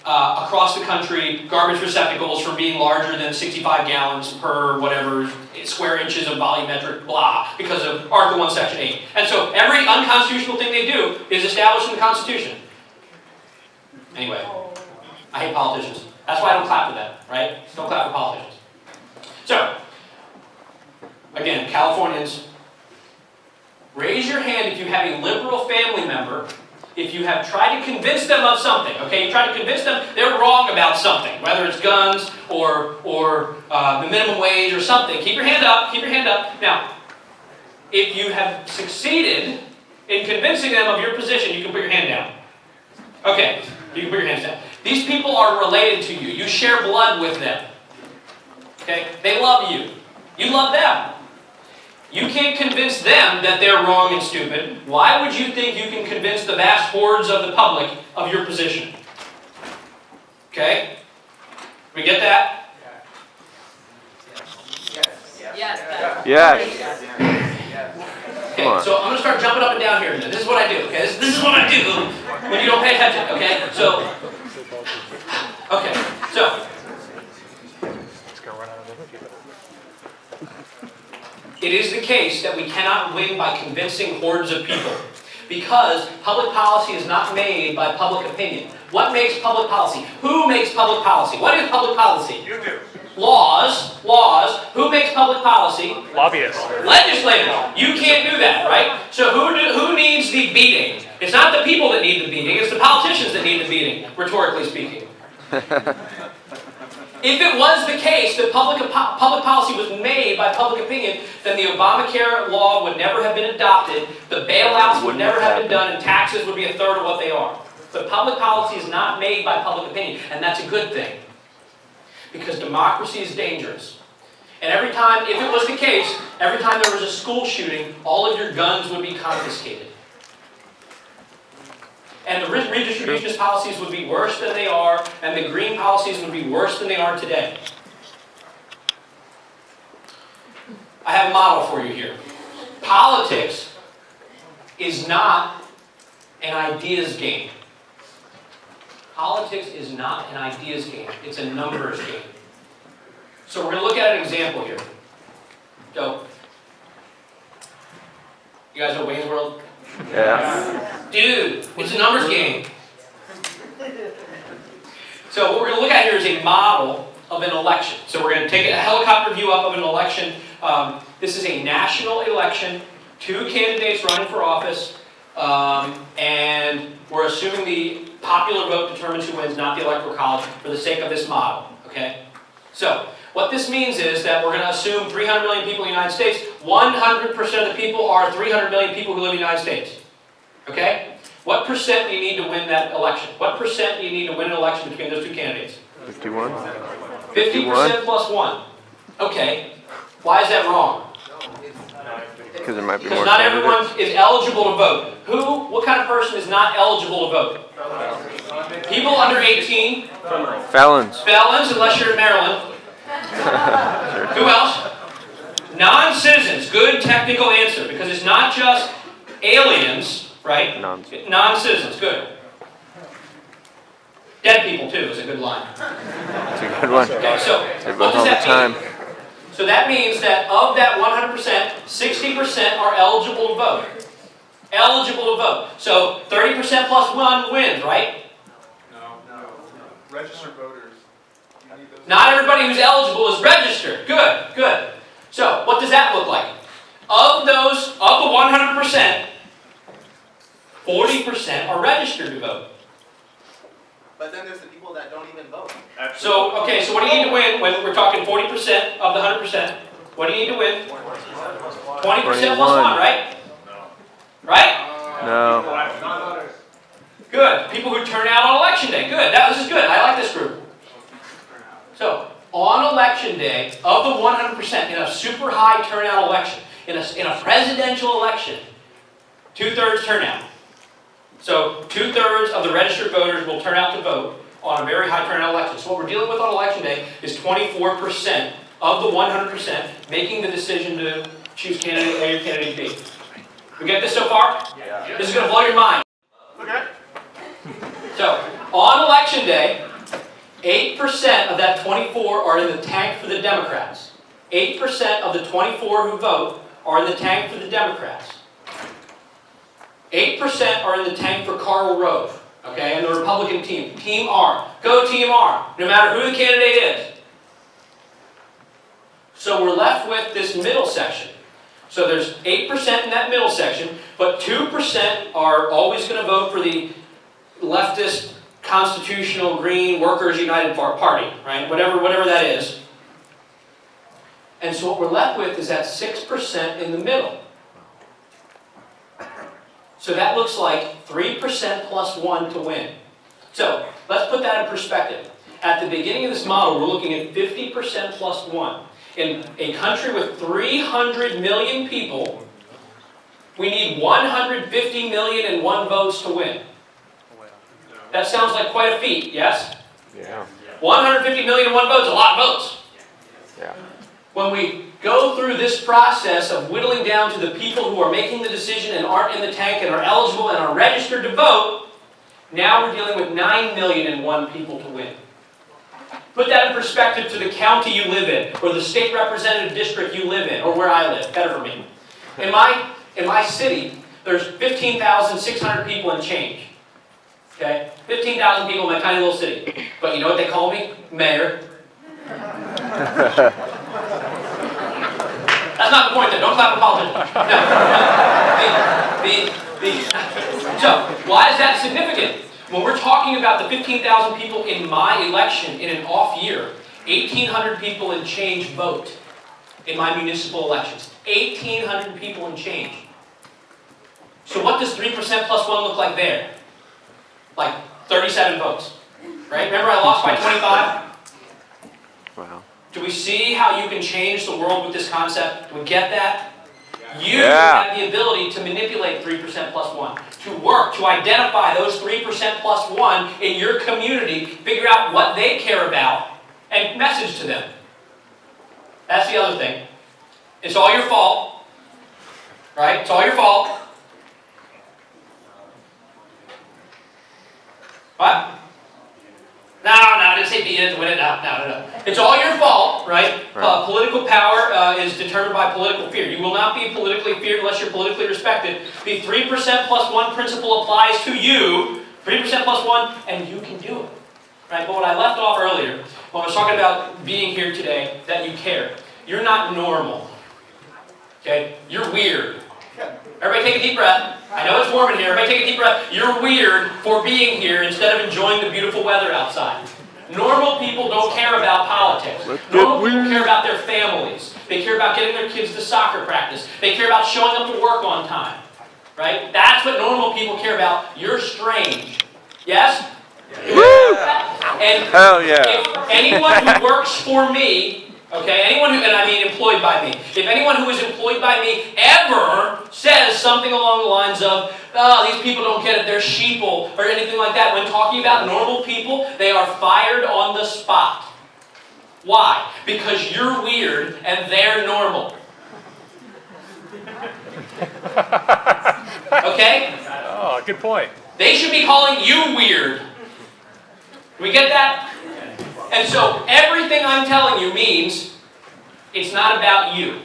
across the country, garbage receptacles from being larger than 65 gallons per whatever square inches of volumetric blah, because of Article 1, Section 8. And so, every unconstitutional thing they do is established in the Constitution. Anyway, I hate politicians. That's why I don't clap for them, right? Don't clap for politicians. So, again, Californians, raise your hand if you have a liberal family member, if you have tried to convince them of something, okay? You try to convince them they're wrong about something, whether it's guns or the minimum wage or something. Keep your hand up, keep your hand up. Now, if you have succeeded in convincing them of your position, you can put your hand down. Okay, you can put your hands down. These people are related to you. You share blood with them. Okay? They love you. You love them. You can't convince them that they're wrong and stupid. Why would you think you can convince the vast hordes of the public of your position? Okay? We get that? Yes. Okay, so I'm going to start jumping up and down here. This is what I do, okay? This is what I do when you don't pay attention, okay? So, it is the case that we cannot win by convincing hordes of people, because public policy is not made by public opinion. What makes public policy? Who makes public policy? What is public policy? You do. Laws. Who makes public policy? Lobbyists. Legislators. You can't do that, right? So who needs the beating? It's not the people that need the beating, it's the politicians that need the beating, rhetorically speaking. If it was the case that public policy was made by public opinion, then the Obamacare law would never have been adopted, the bailouts would never have been done, and taxes would be a third of what they are. But public policy is not made by public opinion, and that's a good thing. Because democracy is dangerous. And every time, if it was the case, every time there was a school shooting, all of your guns would be confiscated. And the redistributionist policies would be worse than they are, and the green policies would be worse than they are today. I have a model for you here. Politics is not an ideas game. Politics is not an ideas game. It's a numbers game. So we're going to look at an example here. So, you guys know Wayne's World? Yeah. Dude, it's a numbers game. So what we're going to look at here is a model of an election. So we're going to take a helicopter view up of an election. This is a national election, 2 candidates running for office, and we're assuming the popular vote determines who wins, not the Electoral College, for the sake of this model. Okay? So what this means is that we're going to assume 300 million people in the United States. 100% of the people are 300 million people who live in the United States. Okay? What percent do you need to win that election? What percent do you need to win an election between those 2 candidates? 51. 50% plus 1. Okay. Why is that wrong? Because there might be Because more not candidates. everyone is eligible to vote. What kind of person is not eligible to vote? People under 18. Felons. Felons, unless you're in Maryland. Who else? Non-citizens. Good technical answer, because it's not just aliens, right? Non-citizens. Good. Dead people, too, is a good line. That's a good one. Okay, so They what vote does all the that time. mean? So that means that of that 100%, 60% are eligible to vote. Eligible to vote. So 30% plus 1 wins, right? No. Registered voters. You need those. Not everybody who's eligible is registered. Good. So what does that look like? Of the 100%, 40% are registered to vote. But then there's the people that don't even vote. So what do you need to win when we're talking 40% of the 100%? What do you need to win? 20% plus 1, right? No. Right? No. Good. People who turn out on election day. Good. This is good. I like this group. So, on election day, of the 100%, in a super high turnout election, in a presidential election, 2/3 turnout. So 2/3 of the registered voters will turn out to vote on a very high turnout election. So what we're dealing with on election day is 24% of the 100% making the decision to choose candidate A or candidate B. We get this so far? Yeah. This is going to blow your mind. Okay. So, on election day, 8% of that 24 are in the tank for the Democrats. 8% of the 24 who vote are in the tank for the Democrats. 8% are in the tank for Karl Rove, okay, and the Republican team. Team R. Go Team R, no matter who the candidate is. So we're left with this middle section. So there's 8% in that middle section, but 2% are always going to vote for the leftist, constitutional, green, Workers United Party, right? Whatever that is. And so what we're left with is that 6% in the middle. So that looks like 3% plus 1 to win. So let's put that in perspective. At the beginning of this model, we're looking at 50% plus 1. In a country with 300 million people, we need 150 million and 1 votes to win. That sounds like quite a feat, yes? Yeah. 150 million and 1 votes, a lot of votes. Yeah. when we go through this process of whittling down to the people who are making the decision and aren't in the tank and are eligible and are registered to vote, now we're dealing with 9,000,001 people to win. Put that in perspective to the county you live in, or the state representative district you live in, or where I live, better for me. In my city, there's 15,600 people and change. Okay? 15,000 people in my tiny little city. But you know what they call me? Mayor. That's not the point though. Don't clap for politicians. No. So, why is that significant? When we're talking about the 15,000 people in my election in an off year, 1,800 people and change vote in my municipal elections. 1,800 people and change. So what does 3% plus 1 look like there? Like 37 votes. Right? Remember I lost by 25? Wow. Do we see how you can change the world with this concept? Do we get that? You have the ability to manipulate 3% plus 1, to work, to identify those 3% plus 1 in your community, figure out what they care about, and message to them. That's the other thing. It's all your fault. Right? It's all your fault. What? No, I didn't say be in it to win it. No. It's all your fault, right? Political power is determined by political fear. You will not be politically feared unless you're politically respected. The 3% plus 1 principle applies to you. 3% plus 1, and you can do it. Right? But what I left off earlier, when I was talking about being here today, that you care. You're not normal. Okay? You're weird. Everybody take a deep breath. I know it's warm in here. Everybody take a deep breath. You're weird for being here instead of enjoying the beautiful weather outside. Normal people don't care about politics. Normal people care about their families. They care about getting their kids to soccer practice. They care about showing up to work on time. Right? That's what normal people care about. You're strange. Yes? Woo! And Hell yeah. if anyone who works for me, okay, anyone who, and I mean employed by me, if anyone who is employed by me ever says something along the lines of, oh, these people don't get it, they're sheeple, or anything like that, when talking about normal people, they are fired on the spot. Why? Because you're weird and they're normal. Okay? Oh, good point. They should be calling you weird. Do we get that? And so everything I'm telling you means it's not about you.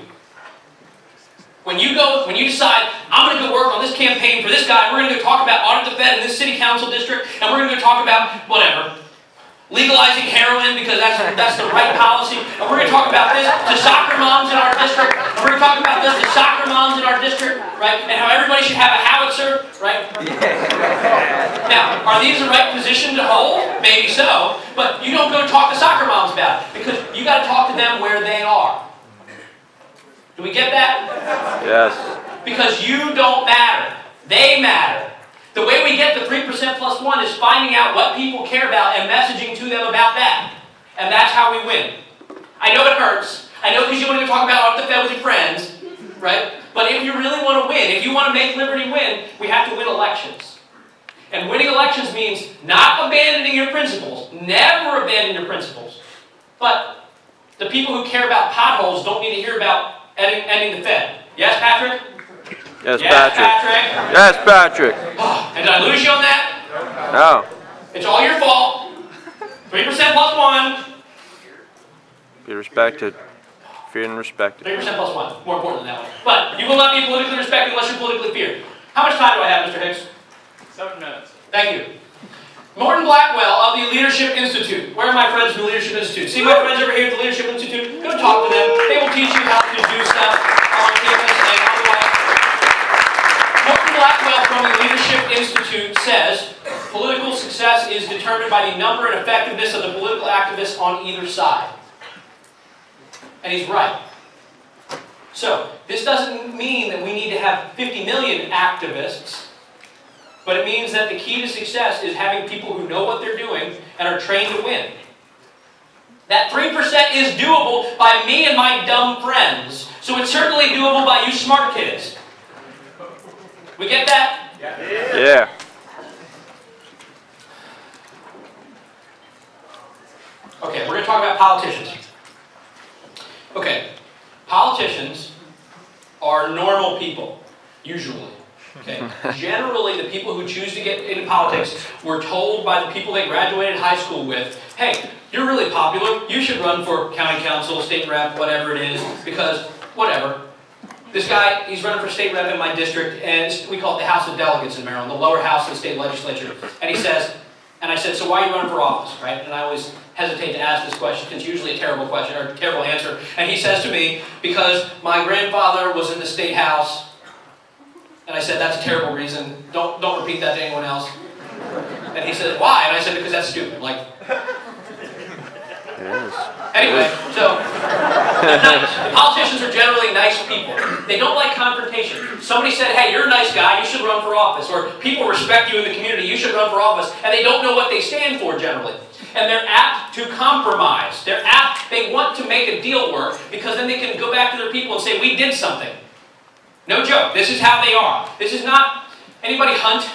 When you decide, I'm going to go work on this campaign for this guy, we're going to go talk about audit the Fed in this city council district, and we're going to go talk about whatever. Legalizing heroin because that's the right policy, and we're going to talk about this to soccer moms in our district, and we're going to talk about this to soccer moms in our district, right? And how everybody should have a howitzer, right? Now, are these the right position to hold? Maybe so, but you don't go talk to soccer moms about it because you got to talk to them where they are. Do we get that? Yes. Because you don't matter. They matter. The way we get the 3% plus 1 is finding out what people care about and messaging to them about that. And that's how we win. I know it hurts. I know because you want to go talk about the Fed with your friends, right? But if you really want to win, if you want to make liberty win, we have to win elections. And winning elections means not abandoning your principles. Never abandon your principles. But the people who care about potholes don't need to hear about ending the Fed. Yes, Patrick? Yes, Yes, Patrick. Yes, Patrick. And did I lose you on that? No. It's all your fault. 3% plus 1. Be respected. Feared and respected. 3% plus 1. More important than that one. But you will not be politically respected unless you're politically feared. How much time do I have, Mr. Hicks? 7 minutes. Thank you. Morton Blackwell of the Leadership Institute. Where are my friends from the Leadership Institute? See my friends over here at the Leadership Institute? Go talk to them. They will teach you how to do stuff on campus and otherwise. Morton Blackwell from the Leadership Institute says, political success is determined by the number and effectiveness of the political activists on either side. And he's right. So, this doesn't mean that we need to have 50 million activists, but it means that the key to success is having people who know what they're doing and are trained to win. That 3% is doable by me and my dumb friends, so it's certainly doable by you smart kids. We get that? Yeah. Okay, we're going to talk about politicians. Okay, are normal people, usually. Okay? Generally, the people who choose to get into politics were told by the people they graduated high school with, hey, you're really popular, you should run for county council, state rep, whatever it is, because whatever. This guy, he's running for state rep in my district, and we call it the House of Delegates in Maryland, the lower house of the state legislature. And he says, and I said, so why are you running for office, right? And I always hesitate to ask this question, because it's usually a terrible question, or a terrible answer. And he says to me, because my grandfather was in the state house. And I said, that's a terrible reason. Don't repeat that to anyone else. And he said, why? And I said, because that's stupid. Like, anyway, so they're nice. The politicians are generally nice people. They don't like confrontation. Somebody said, hey, you're a nice guy, you should run for office. Or people respect you in the community, you should run for office. And they don't know what they stand for generally. And they're apt to compromise. They want to make a deal work, because then they can go back to their people and say, we did something. No joke. This is how they are. This is not... Anybody hunt?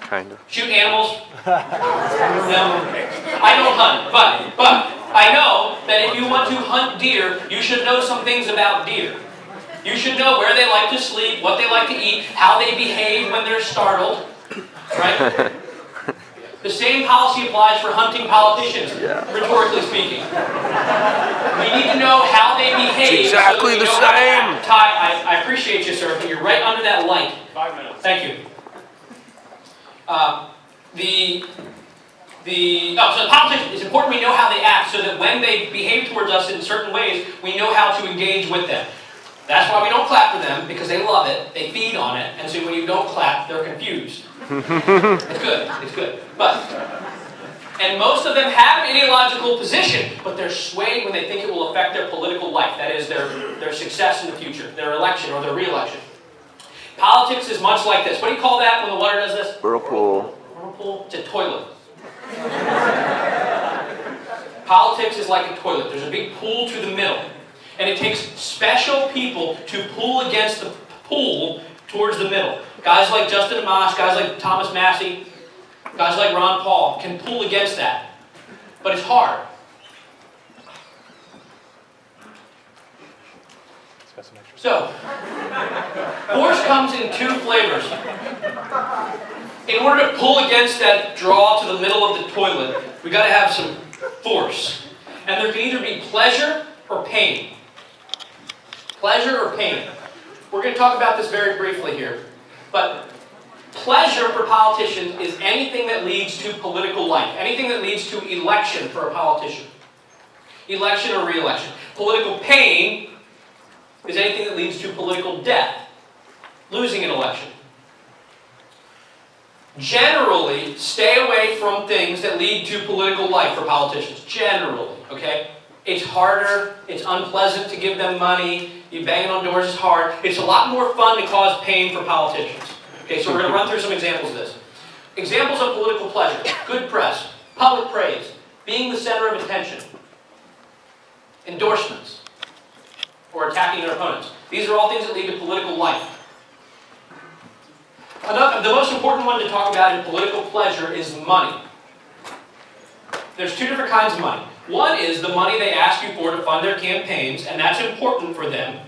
Kind of. Shoot animals? No. I don't hunt, but I know that if you want to hunt deer, you should know some things about deer. You should know where they like to sleep, what they like to eat, how they behave when they're startled. Right? The same policy applies for hunting politicians, rhetorically speaking. We need to know how they behave. It's exactly the same. Ty, I appreciate you, sir, but you're right under that light. 5 minutes. Thank you. So the politicians, it's important we know how they act, so that when they behave towards us in certain ways, we know how to engage with them. That's why we don't clap for them, because they love it, they feed on it, and so when you don't clap, they're confused. It's good. And most of them have an ideological position, but they're swayed when they think it will affect their political life. That is, their success in the future, their election or their re-election. Politics is much like this. What do you call that when the water does this? Whirlpool. Whirlpool? It's a toilet. Politics is like a toilet. There's a big pool to the middle. And it takes special people to pull against the pool towards the middle. Guys like Justin Amash, guys like Thomas Massey, guys like Ron Paul can pull against that. But it's hard. So, force comes in two flavors. In order to pull against that draw to the middle of the toilet, we got to have some force. And there can either be pleasure or pain. Pleasure or pain. We're going to talk about this very briefly here. But pleasure for politicians is anything that leads to political life. Anything that leads to election for a politician. Election or re-election. Political pain is anything that leads to political death. Losing an election. Generally, stay away from things that lead to political life for politicians. Generally, okay? It's harder, it's unpleasant to give them money, you banging on doors is hard. It's a lot more fun to cause pain for politicians. Okay, so we're going to run through some examples of this. Examples of political pleasure. Good press, public praise, being the center of attention, endorsements, or attacking their opponents. These are all things that lead to political life. The most important one to talk about in political pleasure is money. There's two different kinds of money. One is the money they ask you for to fund their campaigns, and that's important for them.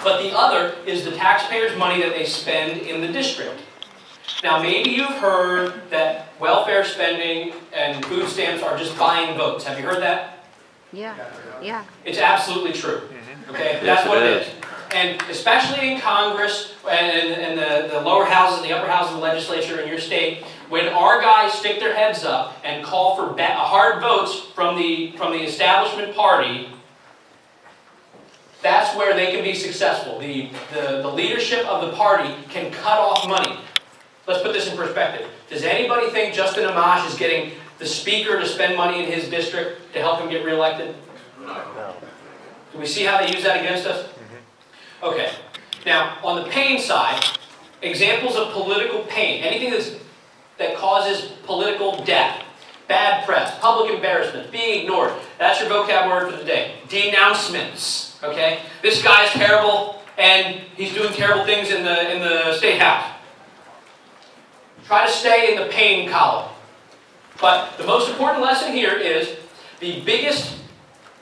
But the other is the taxpayers' money that they spend in the district. Now, maybe you've heard that welfare spending and food stamps are just buying votes. Have you heard that? Yeah. It's absolutely true. Okay, that's what it is. And especially in Congress and the lower houses, the upper houses of the legislature in your state, when our guys stick their heads up and call for hard votes from the establishment party, that's where they can be successful. The leadership of the party can cut off money. Let's put this in perspective. Does anybody think Justin Amash is getting the speaker to spend money in his district to help him get reelected? No. Do we see how they use that against us? Okay. Now, on the pain side, examples of political pain. Anything that causes political death. Bad press, public embarrassment, being ignored. That's your vocab word for the day. Denouncements. Okay? This guy's terrible, and he's doing terrible things in the state house. Try to stay in the pain column. But the most important lesson here is the biggest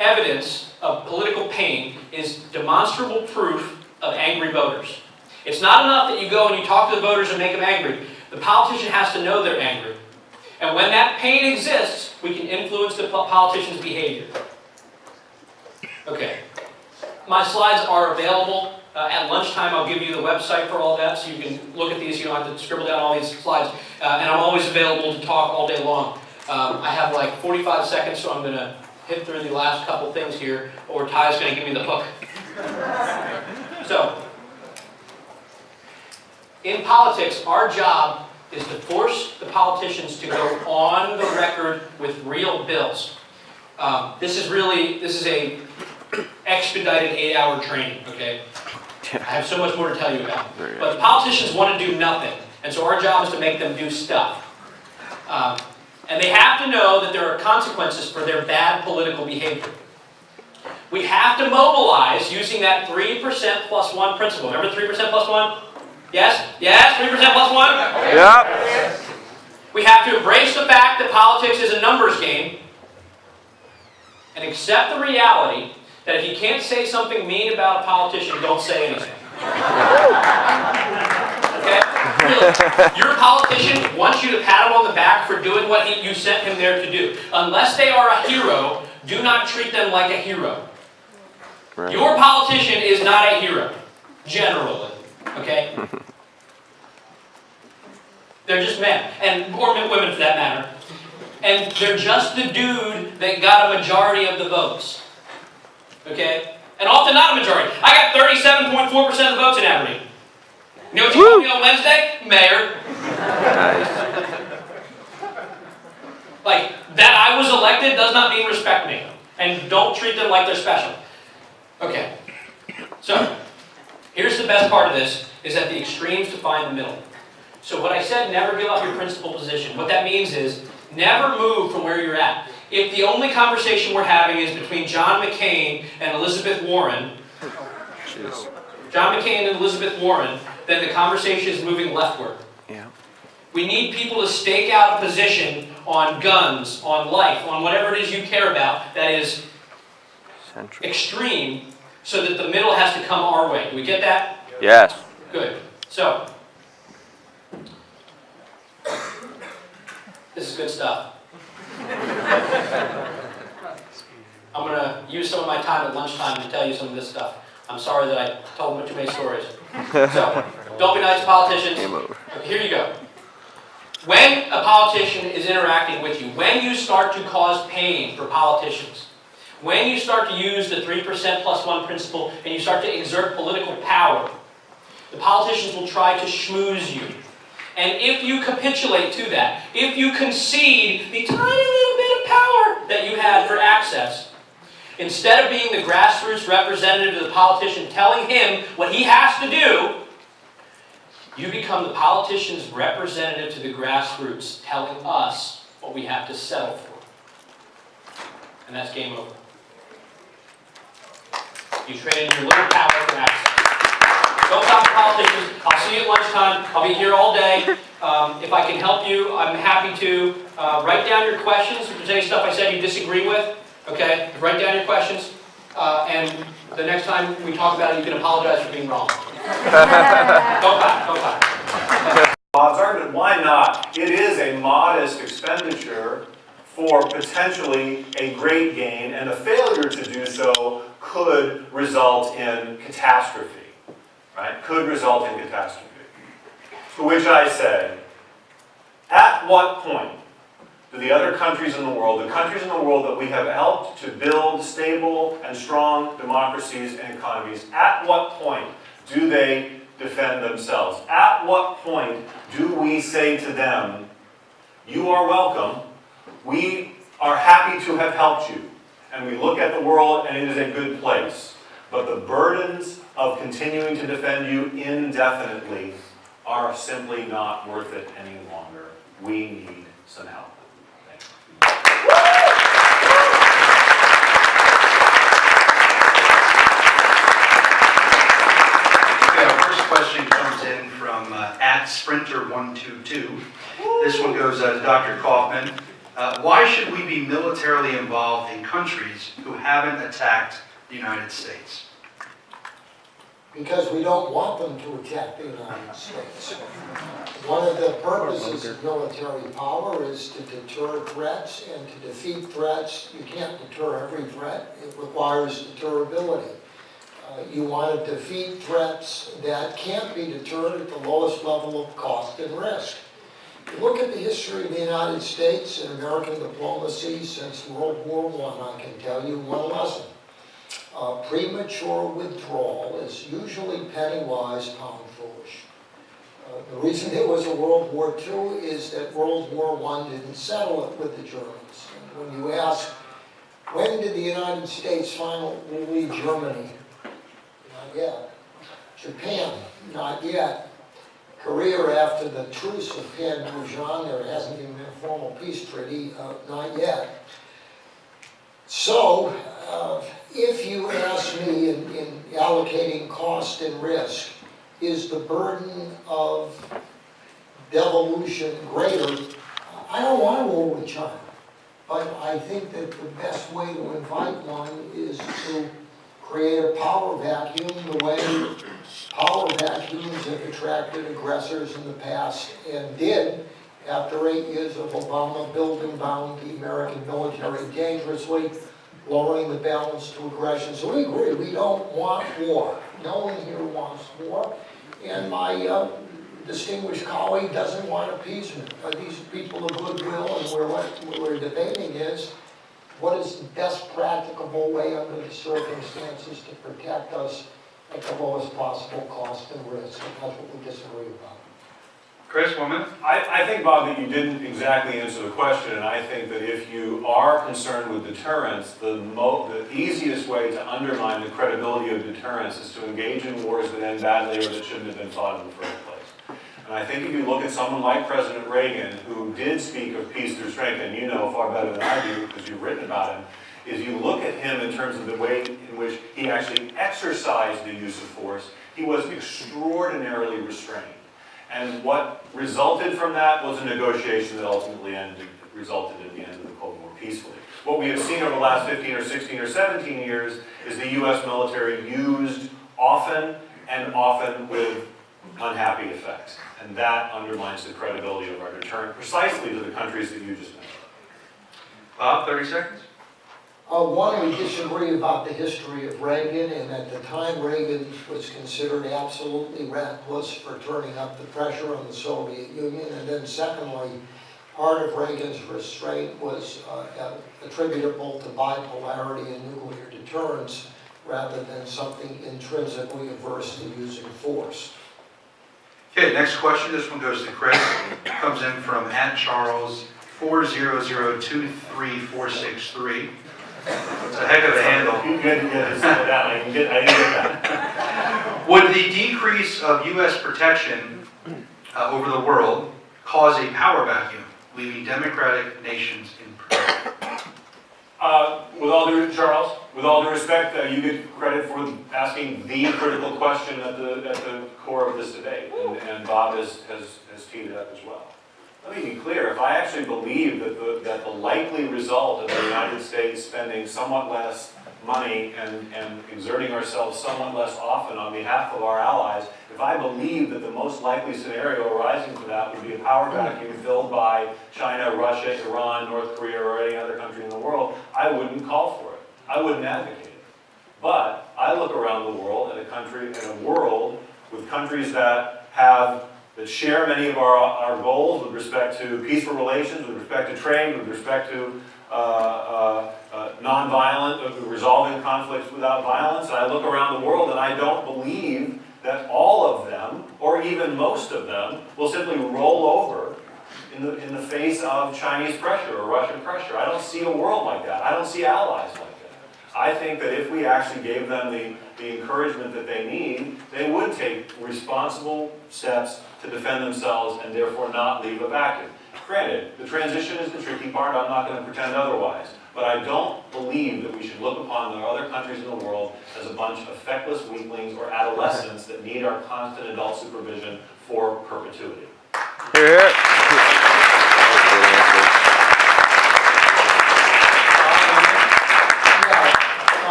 evidence of political pain is demonstrable proof of angry voters. It's not enough that you go and you talk to the voters and make them angry. The politician has to know they're angry. And when that pain exists, we can influence the politician's behavior. Okay. My slides are available. At lunchtime, I'll give you the website for all that, so you can look at these. You don't have to scribble down all these slides. And I'm always available to talk all day long. I have like 45 seconds, so I'm going to hit through the last couple things here, or Ty's going to give me the hook. So, in politics, our job is to force the politicians to go on the record with real bills. This is a expedited 8-hour training, okay? I have so much more to tell you about. But the politicians want to do nothing, and so our job is to make them do stuff. And they have to know that there are consequences for their bad political behavior. We have to mobilize using that 3% plus 1 principle. Remember 3% plus 1? Yes? Yes? 3% plus 1? Yep. We have to embrace the fact that politics is a numbers game and accept the reality that if you can't say something mean about a politician, don't say anything. Okay? Really. Your politician wants you to pat him on the back for doing what you sent him there to do. Unless they are a hero, do not treat them like a hero. Right. Your politician is not a hero, generally. Okay? They're just men, or women for that matter. And they're just the dude that got a majority of the votes. Okay? And often not a majority. I got 37.4% of the votes in Aberdeen. You know what you called me on Wednesday? Mayor. Nice. Like, that I was elected does not mean respect me. And don't treat them like they're special. Okay. So, here's the best part of this, is that the extremes define the middle. So what I said, never give up your principal position. What that means is, never move from where you're at. If the only conversation we're having is between John McCain and Elizabeth Warren, then the conversation is moving leftward. Yeah. We need people to stake out a position on guns, on life, on whatever it is you care about that is extreme, so that the middle has to come our way. Do we get that? Yes. Good. So, this is good stuff. I'm going to use some of my time at lunchtime to tell you some of this stuff. I'm sorry that I told too many stories. So, don't be nice to politicians. Okay, here you go. When a politician is interacting with you, when you start to cause pain for politicians, when you start to use the 3% plus 1 principle and you start to exert political power, the politicians will try to schmooze you. And if you capitulate to that, if you concede the tiny little bit of power that you had for access, instead of being the grassroots representative of the politician telling him what he has to do, you become the politician's representative to the grassroots telling us what we have to settle for. And that's game over. You traded your little power for access. Don't talk to politicians. I'll see you at lunchtime. I'll be here all day. If I can help you, I'm happy to. Write down your questions. If there's any stuff I said you disagree with, okay? Write down your questions. And the next time we talk about it, you can apologize for being wrong. Don't clap. Bob's argument, why not? It is a modest expenditure for potentially a great gain, and a failure to do so could result in catastrophe. Right? Could result in catastrophe. To which I say, at what point do the other countries in the world, the countries in the world that we have helped to build stable and strong democracies and economies, at what point do they defend themselves? At what point do we say to them, you are welcome, we are happy to have helped you, and we look at the world and it is a good place, but the burdens of continuing to defend you indefinitely are simply not worth it any longer. We need some help. Thank you. Okay, our first question comes in from @Sprinter122. This one goes to Dr. Kaufman. Why should we be militarily involved in countries who haven't attacked the United States? Because we don't want them to attack the United States. One of the purposes of military power is to deter threats and to defeat threats. You can't deter every threat. It requires deterrability. You want to defeat threats that can't be deterred at the lowest level of cost and risk. You look at the history of the United States and American diplomacy since World War I, I can tell you one lesson. Premature withdrawal is usually penny wise, pound foolish. The reason there was a World War II is that World War I didn't settle it with the Germans. And when you ask, when did the United States finally leave Germany? Not yet. Japan? Not yet. Korea, after the truce of Panmunjom, there hasn't even been a formal peace treaty, not yet. So, if you ask me in allocating cost and risk, is the burden of devolution greater? I don't want a war with China, but I think that the best way to invite one is to create a power vacuum the way power vacuums have attracted aggressors in the past and did after 8 years of Obama building down the American military dangerously, lowering the balance to aggression. So we agree, we don't want war. No one here wants war. And my distinguished colleague doesn't want appeasement. These people of goodwill, and what we're debating is, what is the best practicable way under the circumstances to protect us at the lowest possible cost and risk? And that's what we disagree about. Chris, 1 minute. I think, Bob, that you didn't exactly answer the question, and I think that if you are concerned with deterrence, the easiest way to undermine the credibility of deterrence is to engage in wars that end badly or that shouldn't have been fought in the first place. And I think if you look at someone like President Reagan, who did speak of peace through strength, and you know far better than I do because you've written about him, is you look at him in terms of the way in which he actually exercised the use of force, he was extraordinarily restrained. And what resulted from that was a negotiation that ultimately resulted in the end of the Cold War peacefully. What we have seen over the last 15 or 16 or 17 years is the U.S. military used often and often with unhappy effects. And that undermines the credibility of our deterrent precisely to the countries that you just mentioned. Bob, 30 seconds. One, we disagree about the history of Reagan, and at the time Reagan was considered absolutely reckless for turning up the pressure on the Soviet Union. And then secondly, part of Reagan's restraint was attributable to bipolarity and nuclear deterrence rather than something intrinsically averse to using force. Okay, next question. This one goes to Chris. It comes in from @Charles 400234663. It's a heck of a handle. You get to slow down. I didn't get that. Would the decrease of U.S. protection over the world cause a power vacuum, leaving democratic nations in power? With all due, Charles, with all due respect, you get credit for asking the critical question at the core of this debate, and Bob has teed it up as well. Let me be clear, if I actually believe that the likely result of the United States spending somewhat less money and exerting ourselves somewhat less often on behalf of our allies, if I believe that the most likely scenario arising from that would be a power vacuum filled by China, Russia, Iran, North Korea, or any other country in the world, I wouldn't call for it. I wouldn't advocate it. But I look around the world at a world with countries that share many of our goals with respect to peaceful relations, with respect to trade, with respect to nonviolent, resolving conflicts without violence. And I look around the world and I don't believe that all of them, or even most of them, will simply roll over in the face of Chinese pressure or Russian pressure. I don't see a world like that. I don't see allies like that. I think that if we actually gave them the encouragement that they need, they would take responsible steps to defend themselves and therefore not leave a vacuum. Granted, the transition is the tricky part. I'm not going to pretend otherwise. But I don't believe that we should look upon the other countries in the world as a bunch of feckless weaklings or adolescents that need our constant adult supervision for perpetuity.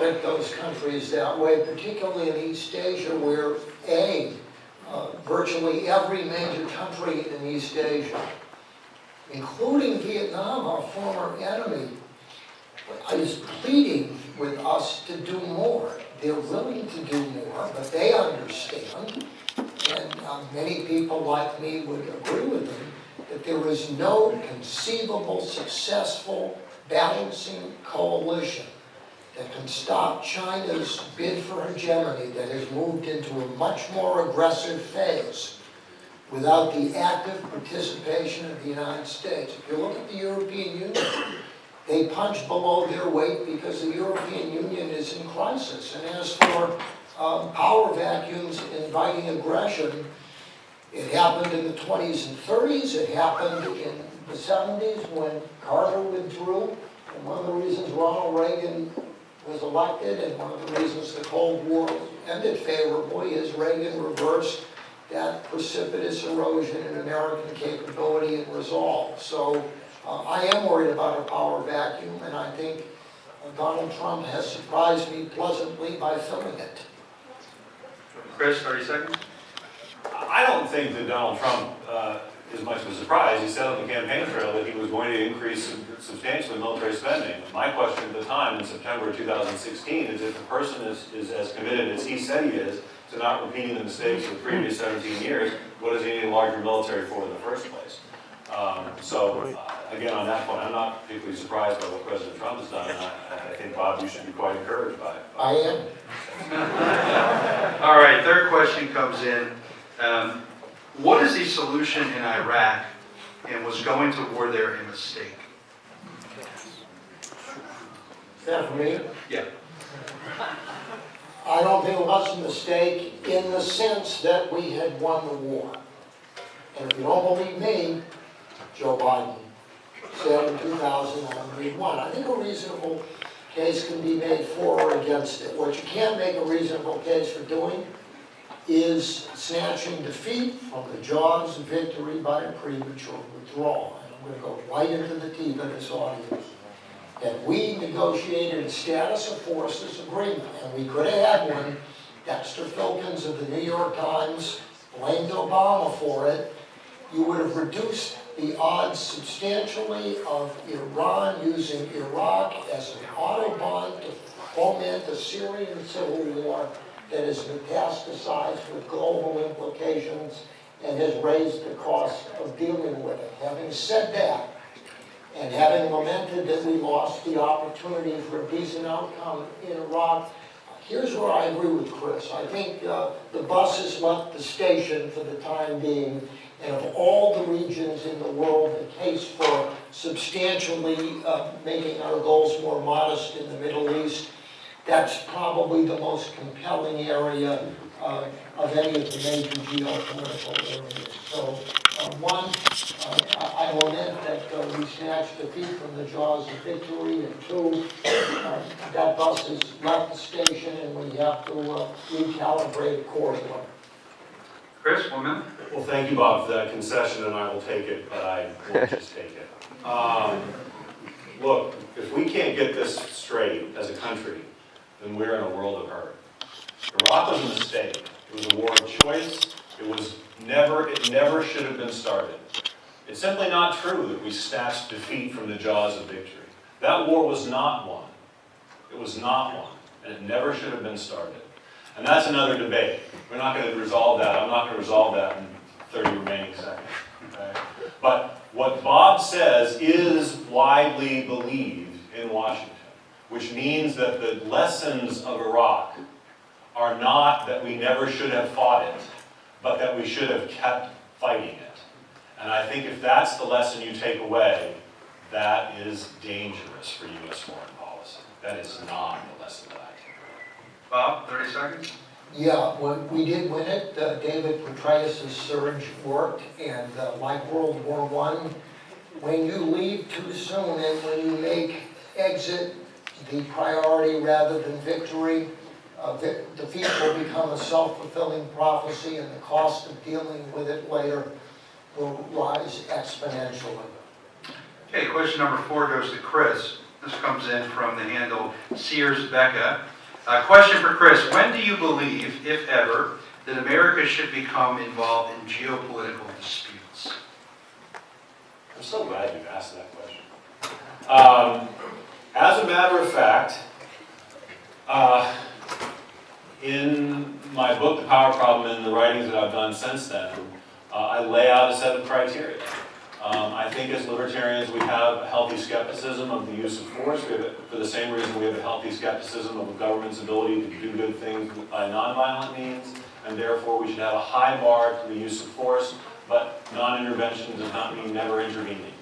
at those countries that way, particularly in East Asia, where virtually every major country in East Asia, including Vietnam, our former enemy, is pleading with us to do more. They're willing to do more, but they understand, and many people like me would agree with them, that there is no conceivable successful balancing coalition that can stop China's bid for hegemony that has moved into a much more aggressive phase without the active participation of the United States. If you look at the European Union, they punch below their weight because the European Union is in crisis. And as for power vacuums inviting aggression, it happened in the 20s and 30s, it happened in the 70s when Carter withdrew, and one of the reasons Ronald Reagan was elected and one of the reasons the Cold War ended favorably is Reagan reversed that precipitous erosion in American capability and resolve. So I am worried about a power vacuum, and I think Donald Trump has surprised me pleasantly by filling it. Chris, 30 seconds. I don't think that Donald Trump is much of a surprise. He said on the campaign trail that he was going to increase substantially military spending. My question at the time in September 2016 is if the person is as committed as he said he is to not repeating the mistakes of the previous 17 years, what does he need a larger military for in the first place? Again, on that point, I'm not particularly surprised by what President Trump has done, and I think, Bob, you should be quite encouraged by it. I am. All right, third question comes in. What is the solution in Iraq, and was going to war there a mistake? Is that for me? Yeah. I don't think it was a mistake in the sense that we had won the war. And if you don't believe me, Joe Biden said in 2001, we won. I think a reasonable case can be made for or against it. What you can't make a reasonable case for doing is snatching defeat from the jaws of victory by a premature withdrawal. And I'm going to go right into the teeth of this audience. That we negotiated a status of forces agreement, and we could have had one. Dexter Filkins of the New York Times blamed Obama for it. You would have reduced the odds substantially of Iran using Iraq as an autobahn to foment a Syrian civil war that has metastasized with global implications and has raised the cost of dealing with it. Having said that, and having lamented that we lost the opportunity for a decent outcome in Iraq, here's where I agree with Chris. I think the bus has left the station for the time being, and of all the regions in the world, the case for substantially making our goals more modest in the Middle East, that's probably the most compelling area of any of the major geopolitical areas. So, one, I lament that we snatched defeat from the jaws of victory, and two, that bus has left the station and we have to recalibrate accordingly. Chris, 1 minute. Well, thank you, Bob, for that concession, and I will take it, but I won't just take it. Look, if we can't get this straight as a country, then we're in a world of hurt. Iraq was a mistake. It was a war of choice. It never should have been started. It's simply not true that we snatched defeat from the jaws of victory. That war was not won. It was not won, and it never should have been started. And that's another debate. We're not going to resolve that. I'm not going to resolve that in 30 remaining seconds. Okay? But what Bob says is widely believed in Washington, which means that the lessons of Iraq are not that we never should have fought it, but that we should have kept fighting it. And I think if that's the lesson you take away, that is dangerous for U.S. foreign policy. That is not the lesson that I take away. Bob, 30 seconds. Yeah, we did win it. David Petraeus' surge worked, and like World War I, when you leave too soon and when you make exit the priority rather than victory, defeat will become a self-fulfilling prophecy, and the cost of dealing with it later will rise exponentially. Okay, question number 4 goes to Chris. This comes in from the handle Sears Becca. Question for Chris. When do you believe, if ever, that America should become involved in geopolitical disputes? I'm so glad you asked that question. As a matter of fact, in my book, The Power Problem, and the writings that I've done since then, I lay out a set of criteria. I think as libertarians we have a healthy skepticism of the use of force. For the same reason we have a healthy skepticism of the government's ability to do good things by nonviolent means, and therefore we should have a high bar to the use of force, but non-intervention does not mean never intervening,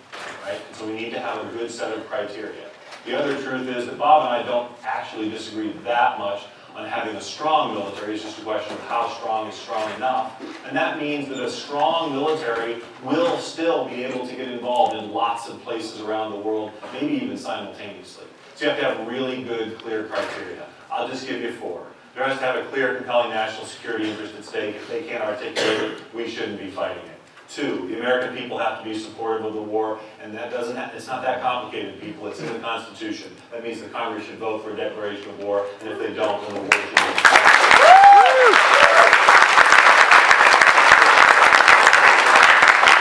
right? So we need to have a good set of criteria. The other truth is that Bob and I don't actually disagree that much on having a strong military. It's just a question of how strong is strong enough. And that means that a strong military will still be able to get involved in lots of places around the world, maybe even simultaneously. So you have to have really good, clear criteria. I'll just give you 4. There has to have a clear, compelling national security interest at stake. If they can't articulate it, we shouldn't be fighting it. 2, the American people have to be supportive of the war, and that it's not that complicated, people. It's in the Constitution. That means the Congress should vote for a declaration of war, and if they don't, then the war should be.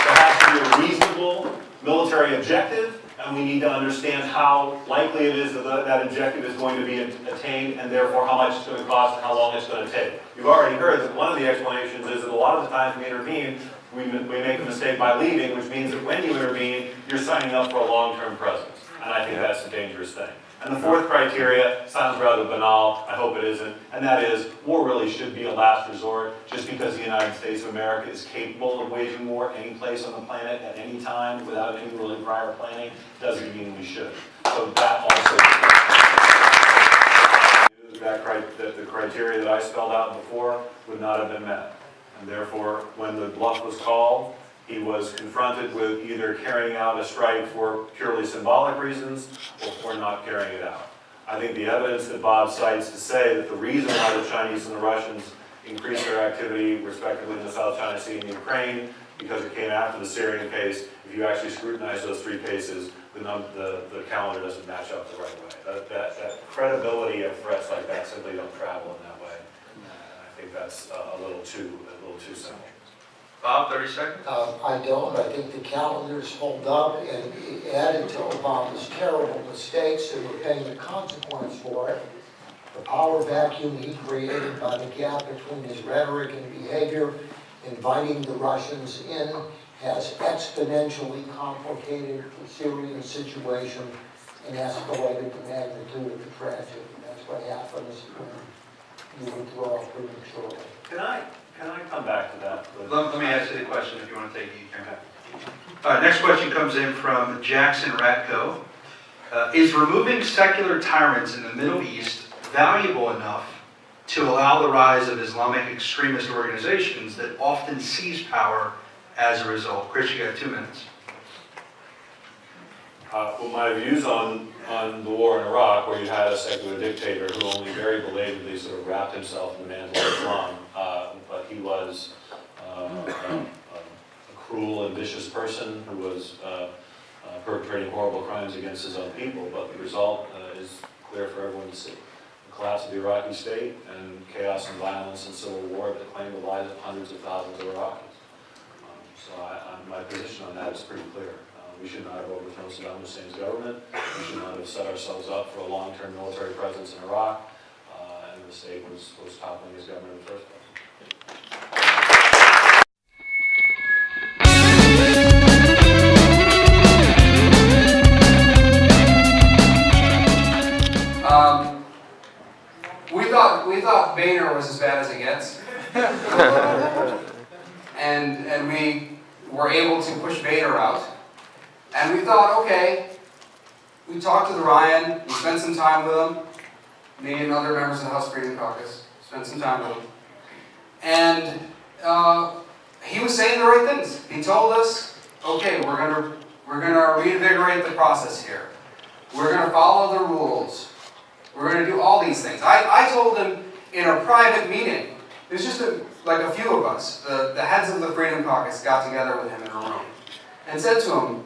There has to be a reasonable military objective, and we need to understand how likely it is that that objective is going to be attained, and therefore how much it's going to cost and how long it's going to take. You've already heard that one of the explanations is that a lot of the times we intervene, we make a mistake by leaving, which means that when you intervene, you're signing up for a long-term presence. And I think that's a dangerous thing. And the 4th criteria sounds rather banal, I hope it isn't, and that is, war really should be a last resort. Just because the United States of America is capable of waging war any place on the planet at any time without any really prior planning, doesn't mean we should. So that also that the criteria that I spelled out before would not have been met. And therefore, when the bluff was called, he was confronted with either carrying out a strike for purely symbolic reasons or for not carrying it out. I think the evidence that Bob cites to say that the reason why the Chinese and the Russians increased their activity, respectively, in the South China Sea and Ukraine, because it came after the Syrian case, if you actually scrutinize those 3 cases, the calendar doesn't match up the right way. That credibility of threats like that simply don't travel in that way. I think that's a little too simple. Bob, 30 seconds. I don't. I think the calendars hold up, and added to Obama's terrible mistakes, and we're paying the consequence for it. The power vacuum he created by the gap between his rhetoric and behavior, inviting the Russians in, has exponentially complicated the Syrian situation and escalated the magnitude of the tragedy. That's what happens when you withdraw prematurely. Can I come back to that? Let me ask you the question if you want to take it. You can. All right, next question comes in from Jackson Ratko. Is removing secular tyrants in the Middle East valuable enough to allow the rise of Islamic extremist organizations that often seize power as a result? Chris, you got 2 minutes. Well, my views on the war in Iraq, where you had a secular dictator who only very belatedly sort of wrapped himself in the mantle of Islam, but he was a cruel and vicious person who was perpetrating horrible crimes against his own people, but the result is clear for everyone to see. The collapse of the Iraqi state and chaos and violence and civil war that claimed the lives of hundreds of thousands of Iraqis. So my position on that is pretty clear. We should not have overthrown Saddam Hussein's government. We should not have set ourselves up for a long-term military presence in Iraq. And the state was toppling his government in the first place. We thought Boehner was as bad as it gets. and we were able to push Boehner out. And we thought, okay, we talked to the Ryan, we spent some time with him, me and other members of the House Freedom Caucus, spent some time with him. And he was saying the right things. He told us, okay, we're gonna reinvigorate the process here. We're gonna follow the rules. We're gonna do all these things. I told him in a private meeting, there's just like a few of us, the heads of the Freedom Caucus got together with him in a room and said to him,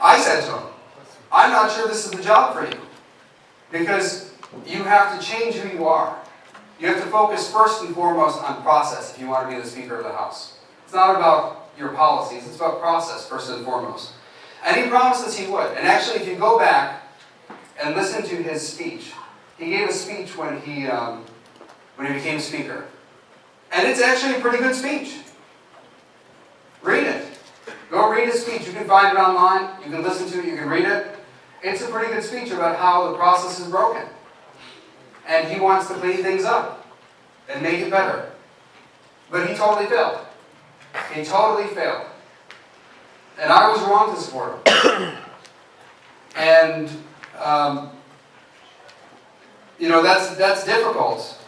I said to him, I'm not sure this is the job for you. Because you have to change who you are. You have to focus first and foremost on process if you want to be the Speaker of the House. It's not about your policies, it's about process first and foremost. And he promised us he would. And actually, if you go back and listen to his speech, he gave a speech when he became Speaker. And it's actually a pretty good speech. Read it. Go read his speech. You can find it online. You can listen to it. You can read it. It's a pretty good speech about how the process is broken. And he wants to clean things up and make it better. But he totally failed. He totally failed. And I was wrong to support him. And, you know, that's difficult.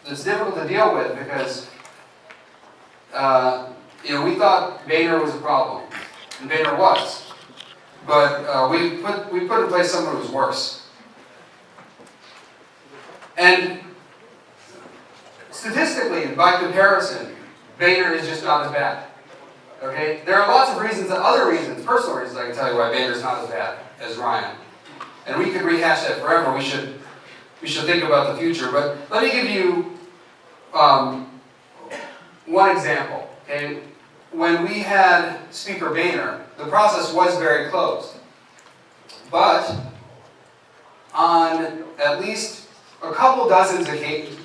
It's difficult to deal with because, you know, we thought Boehner was a problem. And Boehner was. But we put in place someone who was worse. And statistically, by comparison, Boehner is just not as bad. Okay? There are lots of reasons, other reasons, personal reasons I can tell you why Boehner is not as bad as Ryan. And we could rehash that forever. We should think about the future. But let me give you one example. Okay? When we had Speaker Boehner, the process was very closed. But on at least a couple dozen occasions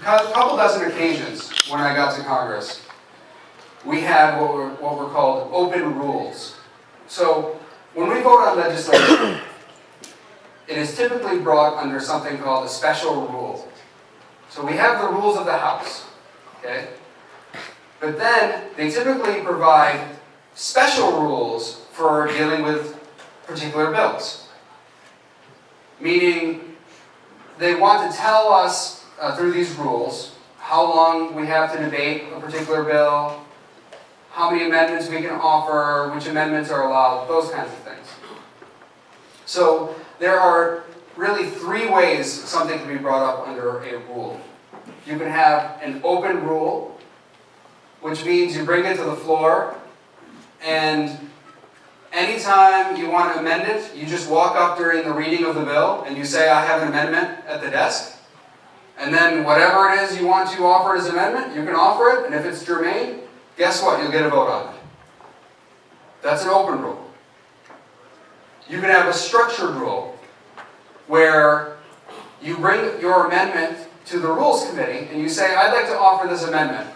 when I got to Congress, we had what were called open rules. So when we vote on legislation, it is typically brought under something called a special rule. So we have the rules of the House, okay? But then they typically provide special rules for dealing with particular bills. Meaning they want to tell us through these rules how long we have to debate a particular bill, how many amendments we can offer, which amendments are allowed, those kinds of things. So there are really three ways something can be brought up under a rule. You can have an open rule, which means you bring it to the floor, and anytime you want to amend it, you just walk up during the reading of the bill, and you say, I have an amendment at the desk. And then whatever it is you want to offer as amendment, you can offer it, and if it's germane, guess what? You'll get a vote on it. That's an open rule. You can have a structured rule, where you bring your amendment to the Rules Committee, and you say, I'd like to offer this amendment.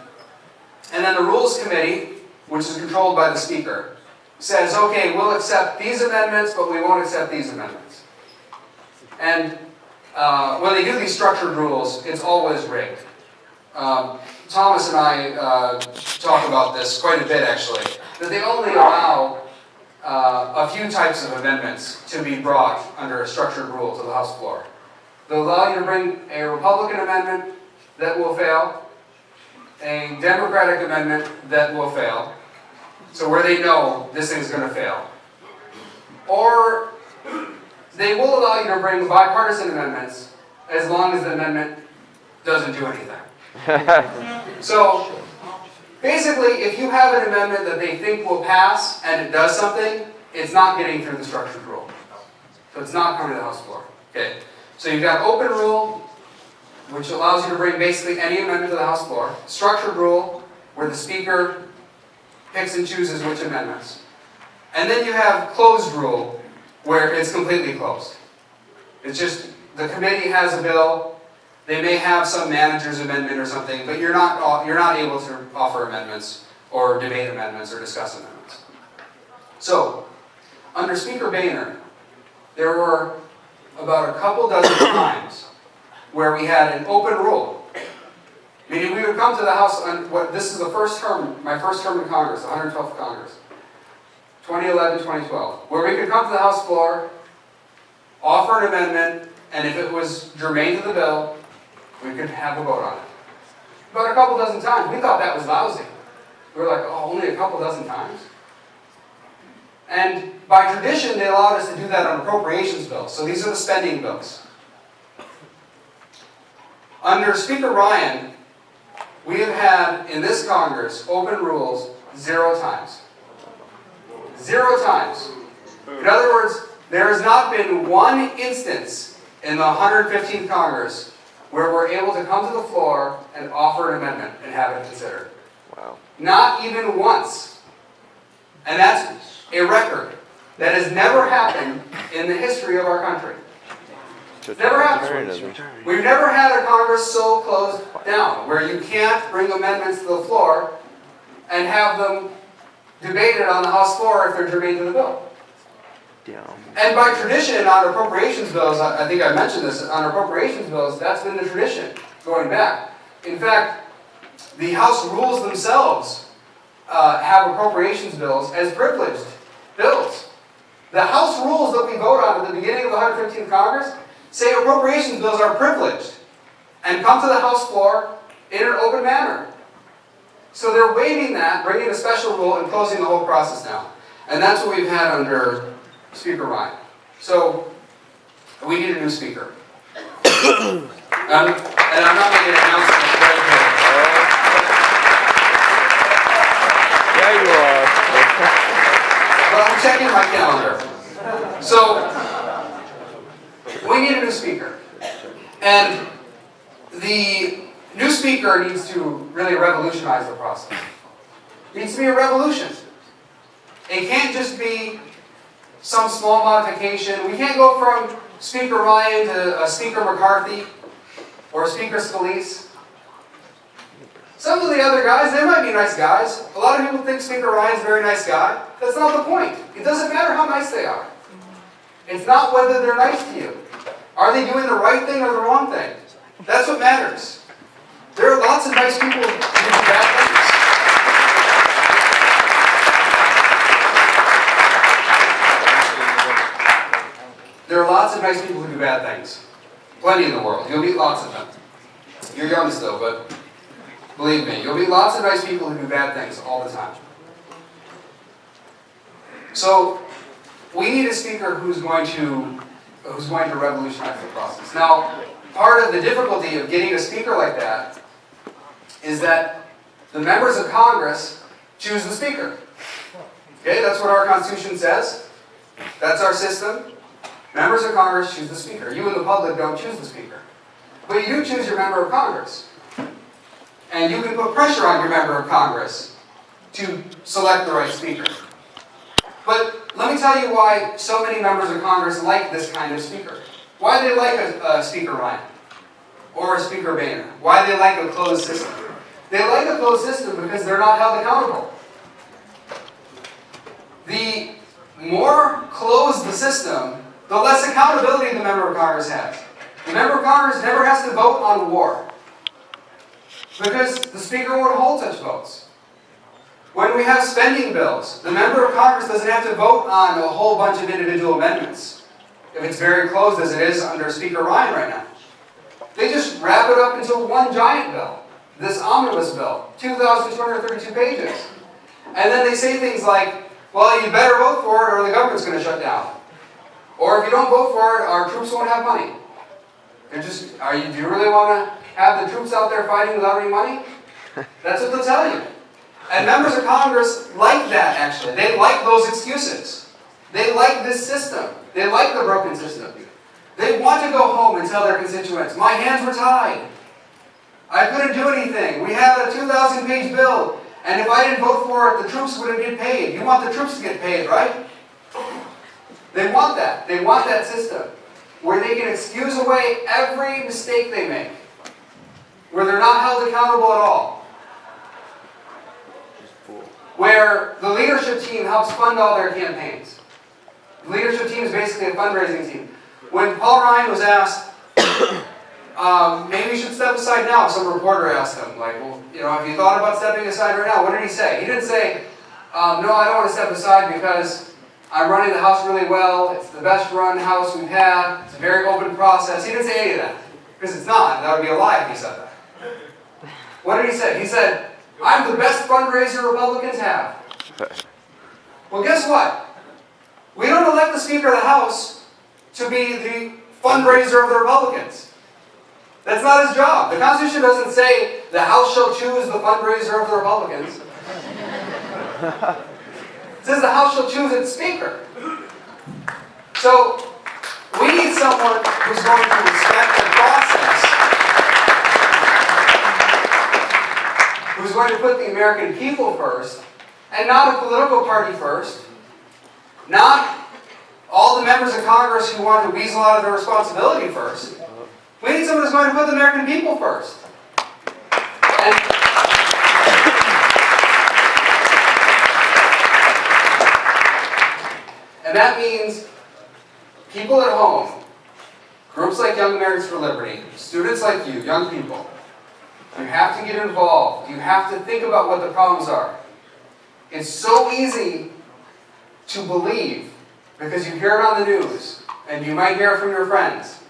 And then the Rules Committee, which is controlled by the Speaker, says, okay, we'll accept these amendments, but we won't accept these amendments. And when they do these structured rules, it's always rigged. Thomas and I talk about this quite a bit, actually, that they only allow a few types of amendments to be brought under a structured rule to the House floor. They'll allow you to bring a Republican amendment that will fail, a Democratic amendment that will fail, so where they know this thing's going to fail. Or they will allow you to bring bipartisan amendments as long as the amendment doesn't do anything. So basically, if you have an amendment that they think will pass and it does something, it's not getting through the structured rule. So it's not coming to the House floor. Okay. So you've got open rule, which allows you to bring basically any amendment to the House floor. Structured rule, where the Speaker picks and chooses which amendments. And then you have closed rule, where it's completely closed. It's just, the committee has a bill, they may have some manager's amendment or something, but you're not able to offer amendments, or debate amendments, or discuss amendments. So, under Speaker Boehner, there were about a couple dozen times where we had an open rule. Meaning we would come to the House, this is the first term, my first term in Congress, the 112th Congress, 2011, 2012, where we could come to the House floor, offer an amendment, and if it was germane to the bill, we could have a vote on it. About a couple dozen times. We thought that was lousy. We were like, oh, only a couple dozen times? And by tradition, they allowed us to do that on appropriations bills. So these are the spending bills. Under Speaker Ryan, we have had, in this Congress, open rules 0 times. 0 times. In other words, there has not been one instance in the 115th Congress where we're able to come to the floor and offer an amendment and have it considered. Wow. Not even once. And that's a record that has never happened in the history of our country. Never happened. We've never had a Congress so closed down where you can't bring amendments to the floor and have them debated on the House floor if they're germane to the bill. And by tradition on appropriations bills, I think I mentioned this, on appropriations bills, that's been the tradition going back. In fact, the House rules themselves have appropriations bills as privileged bills. The House rules that we vote on at the beginning of the 115th Congress say appropriations bills are privileged and come to the House floor in an open manner. So they're waiving that, bringing a special rule, and closing the whole process down. And that's what we've had under Speaker Ryan. So we need a new speaker. And I'm not making an announcement right here. Yeah, you are. But I'm checking my calendar. So we need a new speaker. And the new speaker needs to really revolutionize the process. It needs to be a revolution. It can't just be some small modification. We can't go from Speaker Ryan to Speaker McCarthy or Speaker Scalise. Some of the other guys, they might be nice guys. A lot of people think Speaker Ryan's a very nice guy. That's not the point. It doesn't matter how nice they are. It's not whether they're nice to you. Are they doing the right thing or the wrong thing? That's what matters. There are lots of nice people who do bad things. There are lots of nice people who do bad things. Plenty in the world. You'll meet lots of them. You're young still, but believe me, you'll meet lots of nice people who do bad things all the time. So we need a speaker who's going to revolutionize the process. Now, part of the difficulty of getting a speaker like that is that the members of Congress choose the speaker. Okay, that's what our Constitution says. That's our system. Members of Congress choose the speaker. You and the public don't choose the speaker. But you do choose your member of Congress. And you can put pressure on your member of Congress to select the right speaker. But let me tell you why so many members of Congress like this kind of speaker. Why they like a Speaker Ryan or a Speaker Boehner. Why they like a closed system. They like a closed system because they're not held accountable. The more closed the system, the less accountability the member of Congress has. The member of Congress never has to vote on war because the Speaker won't hold such votes. When we have spending bills, the member of Congress doesn't have to vote on a whole bunch of individual amendments if it's very closed as it is under Speaker Ryan right now. They just wrap it up into one giant bill, this omnibus bill, 2,232 pages. And then they say things like, well, you better vote for it or the government's going to shut down. Or if you don't vote for it, our troops won't have money. They're just, do you really want to have the troops out there fighting without any money? That's what they'll tell you. And members of Congress like that, actually. They like those excuses. They like this system. They like the broken system. They want to go home and tell their constituents, my hands were tied. I couldn't do anything. We had a 2,000-page bill, and if I didn't vote for it, the troops wouldn't get paid. You want the troops to get paid, right? They want that. They want that system where they can excuse away every mistake they make, where they're not held accountable at all, where the leadership team helps fund all their campaigns. The leadership team is basically a fundraising team. When Paul Ryan was asked, maybe you should step aside now, some reporter asked him, like, well, have you thought about stepping aside right now? What did he say? He didn't say, no, I don't want to step aside because I'm running the House really well. It's the best run House we've had. It's a very open process. He didn't say any of that. Because it's not. That would be a lie if he said that. What did he say? He said, I'm the best fundraiser Republicans have. Well, guess what? We don't elect the Speaker of the House to be the fundraiser of the Republicans. That's not his job. The Constitution doesn't say the House shall choose the fundraiser of the Republicans. It says the House shall choose its Speaker. So, We need someone who's going to respect the process, who's going to put the American people first, and not a political party first, not all the members of Congress who want to weasel out of their responsibility first. We need someone who's going to put the American people first. And that means people at home, groups like Young Americans for Liberty, students like you, young people, you have to get involved. You have to think about what the problems are. It's so easy to believe, because you hear it on the news, and you might hear it from your friends,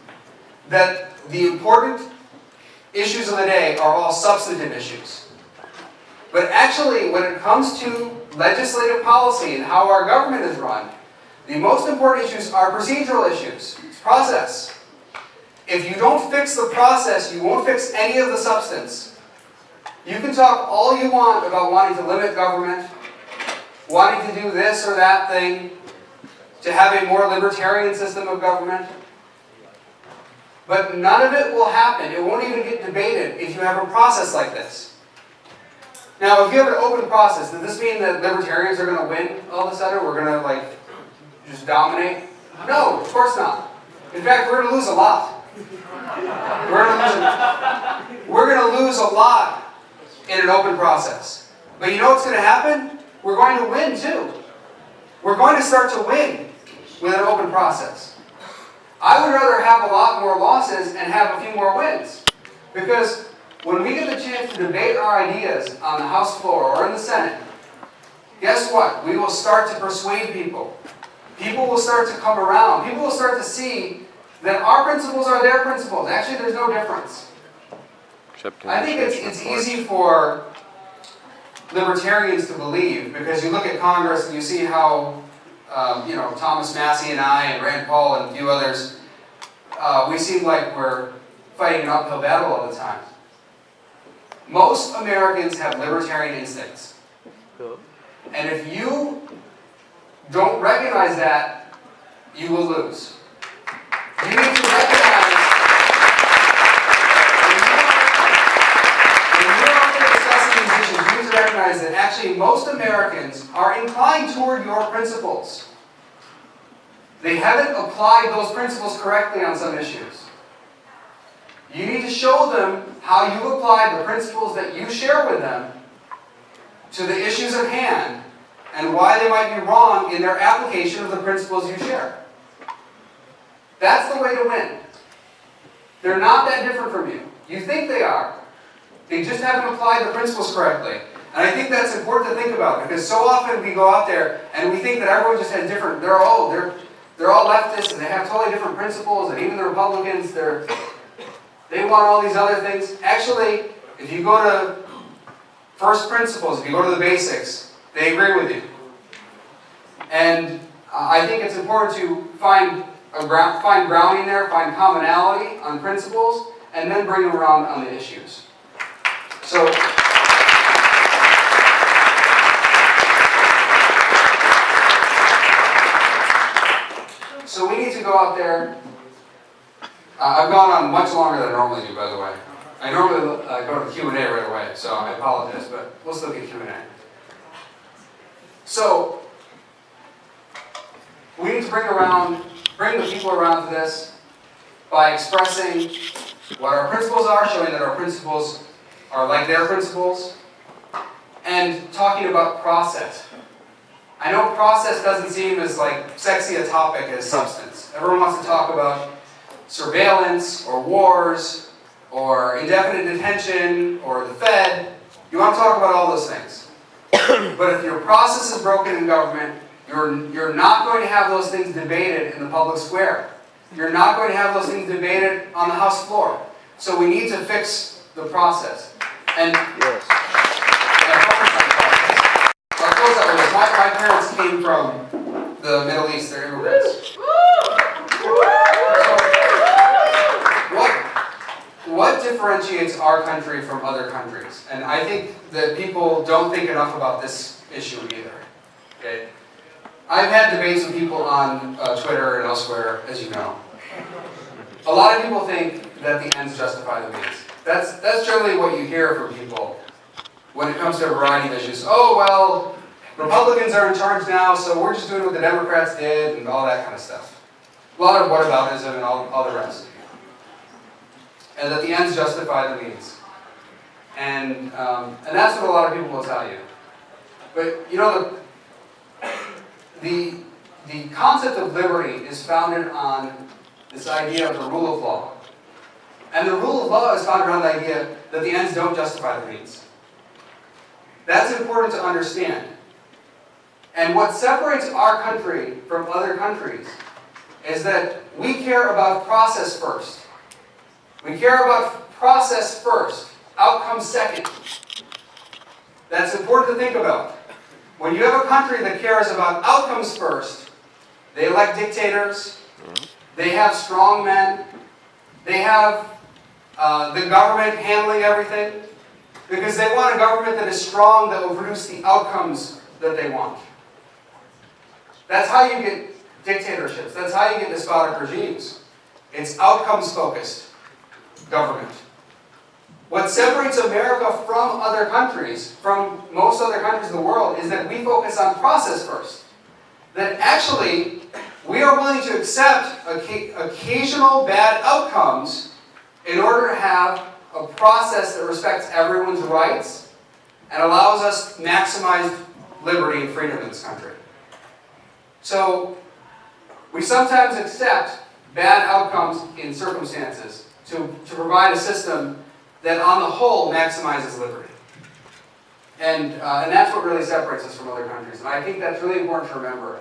that the important issues of the day are all substantive issues. But actually, when it comes to legislative policy and how our government is run, the most important issues are procedural issues. It's process. If you don't fix the process, you won't fix any of the substance. You can talk all you want about wanting to limit government, wanting to do this or that thing, to have a more libertarian system of government. But none of it will happen. It won't even get debated if you have a process like this. Now, if you have an open process, does this mean that libertarians are going to win all of a sudden? We're going to, just dominate? No, of course not. In fact, we're going to lose a lot. We're going to lose a lot in an open process. But you know what's going to happen? We're going to win too. We're going to start to win with an open process. I would rather have a lot more losses and have a few more wins. Because when we get the chance to debate our ideas on the House floor or in the Senate, guess what? We will start to persuade people. People will start to come around. People will start to see that our principles are their principles. Actually, there's no difference. I think it's easy for libertarians to believe, because you look at Congress and you see how, Thomas Massey and I and Rand Paul and a few others, we seem like we're fighting an uphill battle all the time. Most Americans have libertarian instincts. And if you don't recognize that, you will lose. You need to recognize, when you're out there discussing these issues, you need to recognize that actually most Americans are inclined toward your principles. They haven't applied those principles correctly on some issues. You need to show them how you apply the principles that you share with them to the issues at hand, and why they might be wrong in their application of the principles you share. That's the way to win. They're not that different from you. You think they are. They just haven't applied the principles correctly. And I think that's important to think about, because so often we go out there and we think that everyone just has different, they're all leftists and they have totally different principles, and even the Republicans, they want all these other things. Actually, if you go to first principles, if you go to the basics, they agree with you. And I think it's important to find grounding there, find commonality on principles, and then bring them around on the issues. So we need to go out there. I've gone on much longer than I normally do, by the way. I normally go to Q&A right away, so I apologize, but we'll still get Q&A. So we need to bring the people around to this by expressing what our principles are, showing that our principles are like their principles, and talking about process. I know process doesn't seem as sexy a topic as substance. Everyone wants to talk about surveillance or wars or indefinite detention or the Fed. You want to talk about all those things. But if your process is broken in government, you're not going to have those things debated in the public square. You're not going to have those things debated on the House floor. So we need to fix the process. And yes. I'll close out with this. My parents came from the Middle East. They're immigrants. What differentiates our country from other countries? And I think that people don't think enough about this issue either. Okay? I've had debates with people on Twitter and elsewhere, as you know. a lot of people think that the ends justify the means. That's generally what you hear from people when it comes to a variety of issues. Oh, well, Republicans are in charge now, so we're just doing what the Democrats did and all that kind of stuff. A lot of whataboutism and all the rest. And that the ends justify the means. And that's what a lot of people will tell you. But, you know, the concept of liberty is founded on this idea of the rule of law. And the rule of law is founded on the idea that the ends don't justify the means. That's important to understand. And what separates our country from other countries is that we care about process first. We care about process first, outcome second. That's important to think about. When you have a country that cares about outcomes first, they elect dictators, they have strong men, they have the government handling everything, because they want a government that is strong, that will produce the outcomes that they want. That's how you get dictatorships. That's how you get despotic regimes. It's outcomes-focused government. What separates America from other countries, from most other countries in the world, is that we focus on process first. That actually, we are willing to accept occasional bad outcomes in order to have a process that respects everyone's rights and allows us to maximize liberty and freedom in this country. So, we sometimes accept bad outcomes in circumstances to provide a system that on the whole maximizes liberty. And that's what really separates us from other countries. And I think that's really important to remember.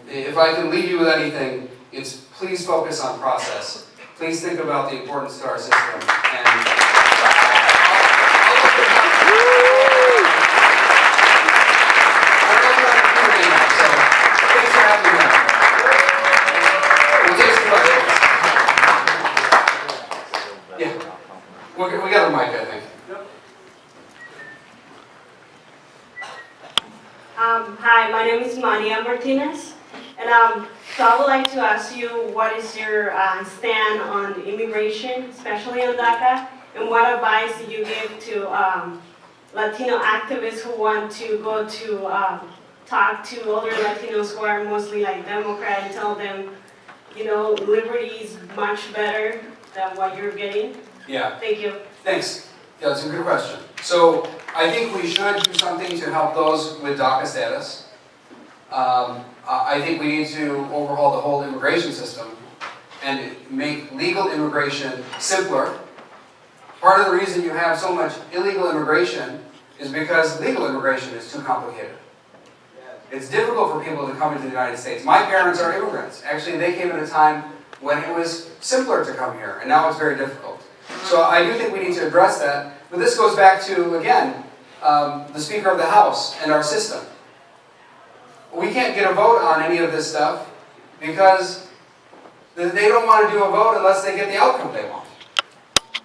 If I can leave you with anything, it's please focus on process. Please think about the importance to our system. And we got a mic, I think. Hi, my name is Maria Martinez, and so I would like to ask you what is your stand on immigration, especially on DACA, and what advice do you give to Latino activists who want to go to talk to older Latinos who are mostly like Democrat and tell them, you know, liberty is much better than what you're getting? Yeah. Thank you. Thanks. Yeah, that's a good question. So, I think we should do something to help those with DACA status. I think we need to overhaul the whole immigration system and make legal immigration simpler. Part of the reason you have so much illegal immigration is because legal immigration is too complicated. It's difficult for people to come into the United States. My parents are immigrants. Actually, they came at a time when it was simpler to come here, and now it's very difficult. So I do think we need to address that. But this goes back to, again, the Speaker of the House and our system. We can't get a vote on any of this stuff because they don't want to do a vote unless they get the outcome they want.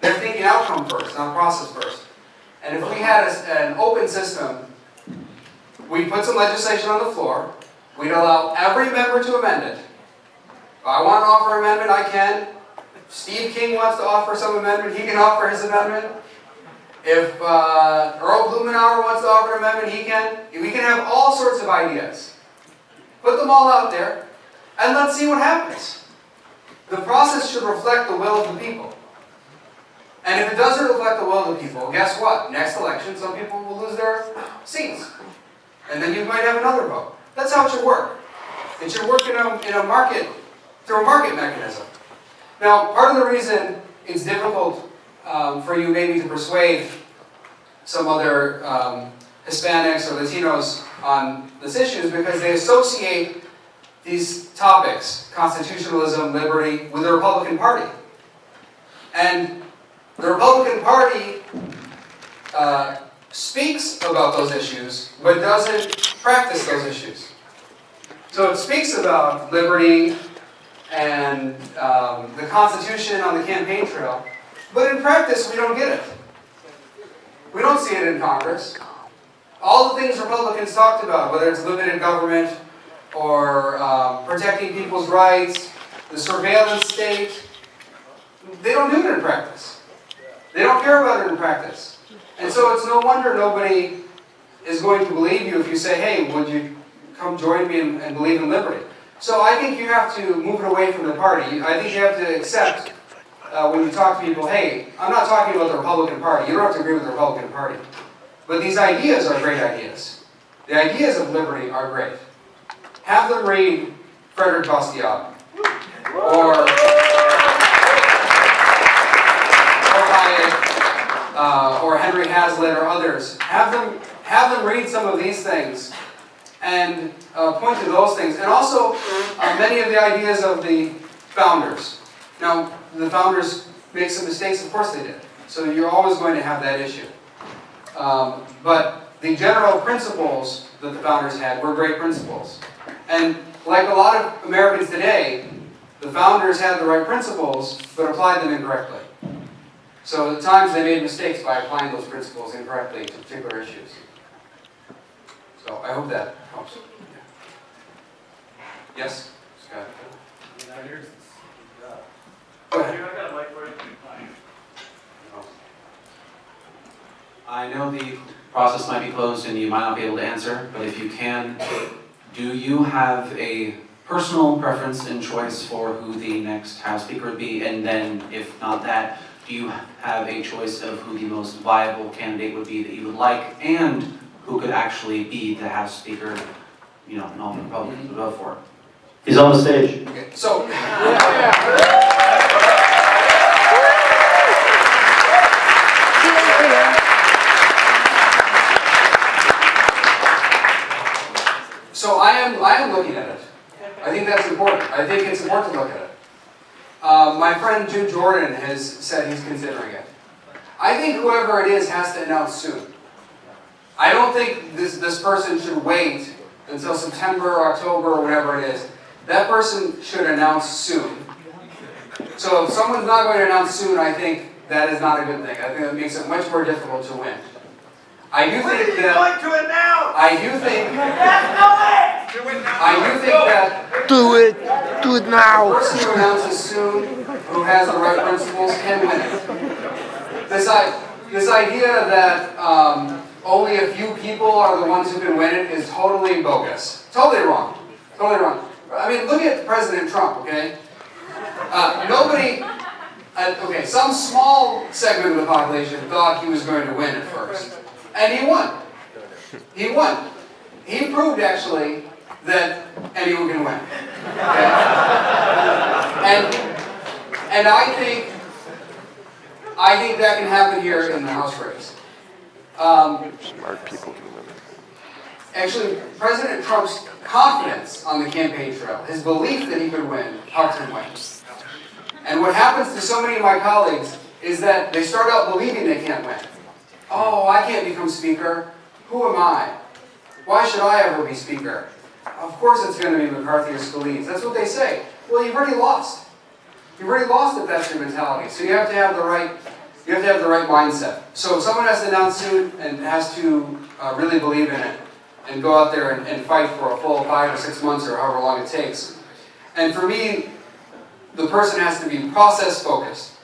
They're thinking outcome first, not process first. And if we had an open system, we'd put some legislation on the floor, we'd allow every member to amend it. If I want to offer an amendment, I can. If Steve King wants to offer some amendment, he can offer his amendment. If Earl Blumenauer wants to offer an amendment, he can. We can have all sorts of ideas. Put them all out there, and let's see what happens. The process should reflect the will of the people. And if it doesn't reflect the will of the people, guess what? Next election, some people will lose their seats. And then you might have another vote. That's how it should work. It should work in a market, through a market mechanism. Now, part of the reason it's difficult for you maybe to persuade some other Hispanics or Latinos on this issue is because they associate these topics, constitutionalism, liberty, with the Republican Party. And the Republican Party speaks about those issues, but doesn't practice those issues. So it speaks about liberty and the Constitution on the campaign trail, but in practice we don't get it. We don't see it in Congress. All the things Republicans talked about, whether it's limited government or protecting people's rights, the surveillance state, they don't do it in practice. They don't care about it in practice. And so it's no wonder nobody is going to believe you if you say, hey, would you come join me and believe in liberty? So I think you have to move it away from the party. I think you have to accept when you talk to people, hey, I'm not talking about the Republican Party. You don't have to agree with the Republican Party. But these ideas are great ideas. The ideas of liberty are great. Have them read Frederick Bastiat or Hayek or Henry Hazlitt or others. Have them read some of these things and point to those things. And also many of the ideas of the founders. Now, the founders make some mistakes, of course they did. So you're always going to have that issue. But the general principles that the founders had were great principles. And like a lot of Americans today, the founders had the right principles, but applied them incorrectly. So at times they made mistakes by applying those principles incorrectly to particular issues. So I hope that helps. Yes? Scott? Go ahead. I know the process might be closed and you might not be able to answer, but if you can, do you have a personal preference and choice for who the next House Speaker would be? And then, if not that, do you have a choice of who the most viable candidate would be that you would like, and who could actually be the House Speaker, you know, and all the Republicans would vote for? He's on the stage. Okay, so... So I am looking at it. I think that's important. I think it's important to look at it. My friend Jim Jordan has said he's considering it. I think whoever it is has to announce soon. I don't think this person should wait until September or October or whatever it is. That person should announce soon. So if someone's not going to announce soon, I think that is not a good thing. I think that makes it much more difficult to win. I do think that. I do think that. Do it. Do it now. The person who announces soon, who has the right principles, can win it. This idea that only a few people are the ones who can win it is totally bogus. Totally wrong. Totally wrong. I mean, look at President Trump, okay? Okay, some small segment of the population thought he was going to win at first. And he won. He won. He proved, actually, that anyone can win. Okay? And I think that can happen here in the House race. Smart people can win. Actually, President Trump's confidence on the campaign trail, his belief that he could win, helped him win. And what happens to so many of my colleagues is that they start out believing they can't win. Oh, I can't become speaker. Who am I? Why should I ever be speaker? Of course it's going to be McCarthy or Scalise. That's what they say. Well, you've already lost. You've already lost if that's your mentality. So you have to have the right mindset. So if someone has to announce soon and has to really believe in it and go out there and fight for a full 5 or 6 months or however long it takes. And for me, the person has to be process focused.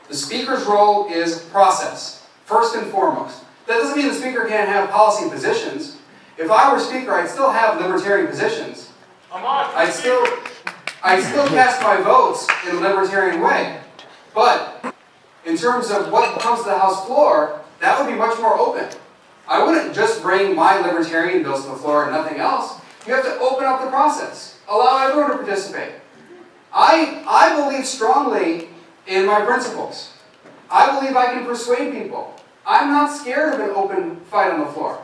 The speaker's role is process. First and foremost. That doesn't mean the speaker can't have policy positions. If I were speaker, I'd still have libertarian positions. I'd still cast my votes in a libertarian way. But in terms of what comes to the House floor, that would be much more open. I wouldn't just bring my libertarian bills to the floor and nothing else. You have to open up the process. Allow everyone to participate. I believe strongly in my principles. I believe I can persuade people. I'm not scared of an open fight on the floor.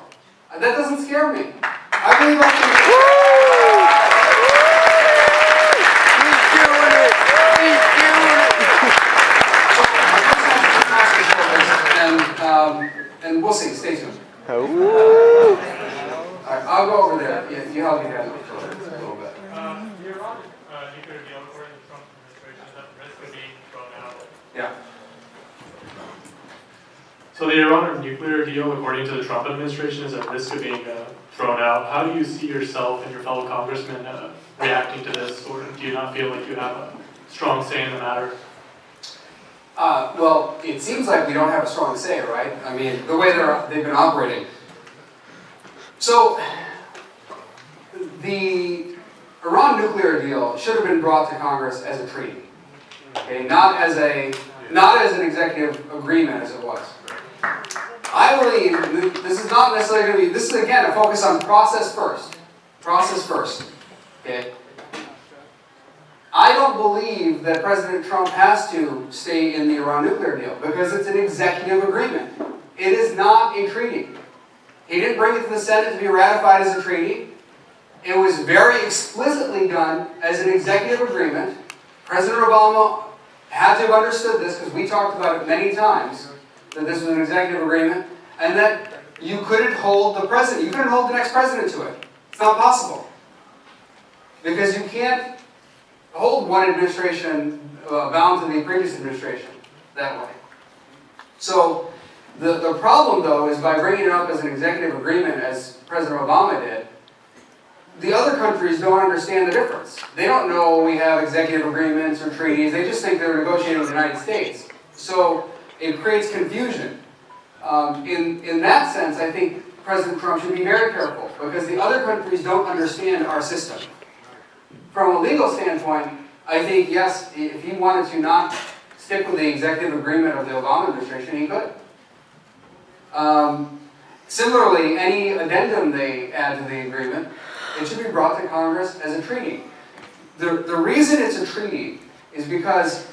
That doesn't scare me. I believe I can... And we'll see. Stay tuned. All right, I'll go over there. You help me guys a little bit. You're on nuclear deal according to the Trump administration is at risk of being thrown out. Yeah. So the Iran nuclear deal, according to the Trump administration, is at risk of being thrown out. How do you see yourself and your fellow congressmen reacting to this, or do you not feel like you have a strong say in the matter? Well, it seems like we don't have a strong say, right? I mean, the way they've been operating. So, the Iran nuclear deal should have been brought to Congress as a treaty, okay? Not as an executive agreement as it was. I believe this is not necessarily going to be. This is again a focus on process first. Process first. Okay. I don't believe that President Trump has to stay in the Iran nuclear deal because it's an executive agreement. It is not a treaty. He didn't bring it to the Senate to be ratified as a treaty. It was very explicitly done as an executive agreement. President Obama had to have understood this because we talked about it many times, that this was an executive agreement, and that you couldn't hold the president, you couldn't hold the next president to it. It's not possible. Because you can't hold one administration bound to the previous administration that way. So the problem, though, is by bringing it up as an executive agreement, as President Obama did, the other countries don't understand the difference. They don't know we have executive agreements or treaties. They just think they're negotiating with the United States. So it creates confusion. In that sense, I think President Trump should be very careful because the other countries don't understand our system. From a legal standpoint, I think, yes, if he wanted to not stick with the executive agreement of the Obama administration, he could. Similarly, any addendum they add to the agreement, it should be brought to Congress as a treaty. The reason it's a treaty is because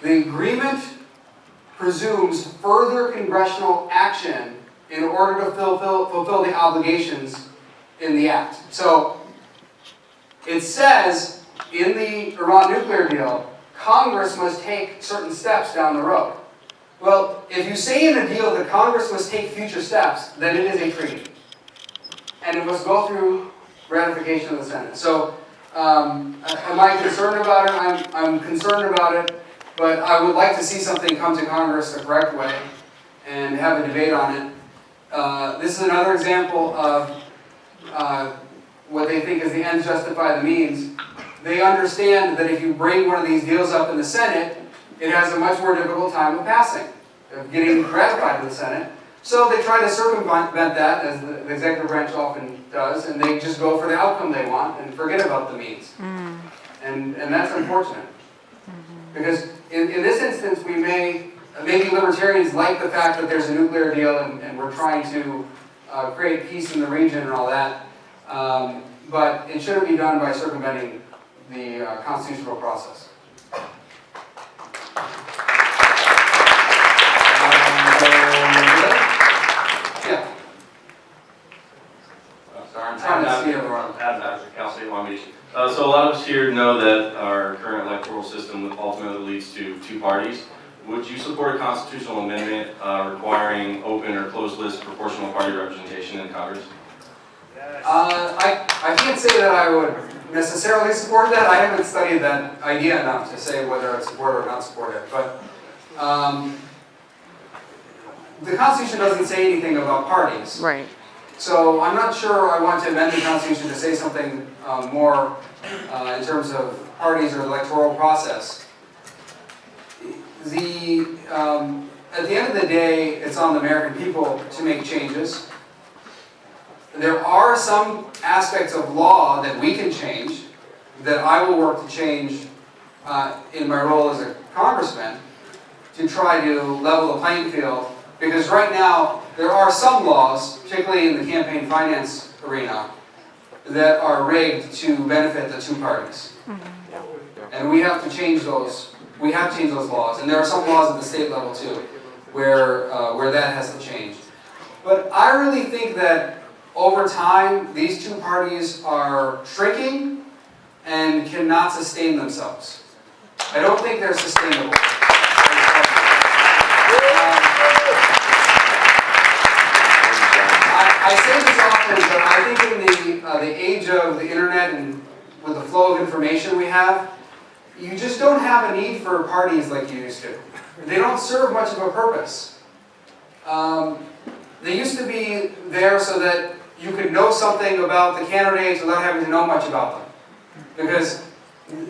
the agreement presumes further congressional action in order to fulfill the obligations in the act. So, it says in the Iran nuclear deal, Congress must take certain steps down the road. Well, if you say in a deal that Congress must take future steps, then it is a treaty. And it must go through ratification of the Senate. So, am I concerned about it? I'm concerned about it, but I would like to see something come to Congress the correct way and have a debate on it. This is another example of what they think is the ends justify the means. They understand that if you bring one of these deals up in the Senate, it has a much more difficult time of passing, of getting ratified in the Senate. So they try to circumvent that, as the executive branch often does, and they just go for the outcome they want and forget about the means. And that's unfortunate. Because in this instance, maybe libertarians like the fact that there's a nuclear deal and we're trying to create peace in the region and all that. But it shouldn't be done by circumventing the constitutional process. Yeah. Sorry, I'm trying to see everyone. Cal State Long Beach. So a lot of us here know that our current electoral system ultimately leads to two parties. Would you support a constitutional amendment requiring open or closed list proportional party representation in Congress? I can't say that I would necessarily support that. I haven't studied that idea enough to say whether I'd support it or not support it. But the Constitution doesn't say anything about parties. Right. So I'm not sure I want to amend the Constitution to say something more in terms of parties or the electoral process. At the end of the day, it's on the American people to make changes. There are some aspects of law that we can change, that I will work to change in my role as a congressman, to try to level the playing field. Because right now, there are some laws, particularly in the campaign finance arena, that are rigged to benefit the two parties. And we have to change those. We have to change those laws. And there are some laws at the state level, too, where that has to change. But I really think that over time, these two parties are shrinking and cannot sustain themselves. I don't think they're sustainable. I say this often, but I think in the age of the internet and with the flow of information we have, you just don't have a need for parties like you used to. They don't serve much of a purpose. They used to be there so that you could know something about the candidates without having to know much about them. Because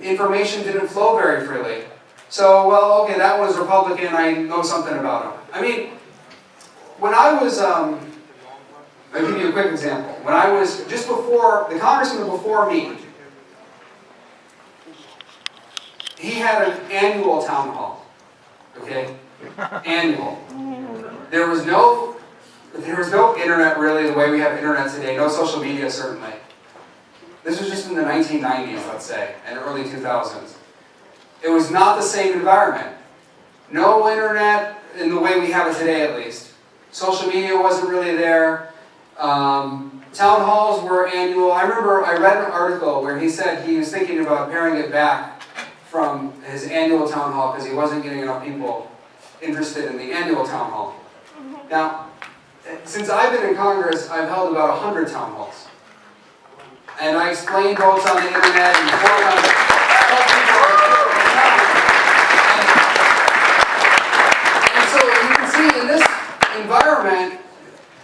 information didn't flow very freely. So, well, okay, that was Republican, I know something about him. I mean, when I was, I'll give you a quick example. When I was, just before, the congressman before me, he had an annual town hall, okay? Annual. There was no internet really the way we have internet today, no social media certainly. This was just in the 1990s, let's say, and early 2000s. It was not the same environment. No internet in the way we have it today, at least. Social media wasn't really there. Town halls were annual. I remember I read an article where he said he was thinking about paring it back from his annual town hall because he wasn't getting enough people interested in the annual town hall. Now, since I've been in Congress, I've held about 100 town halls. And I explained votes on the internet and and so you can see in this environment,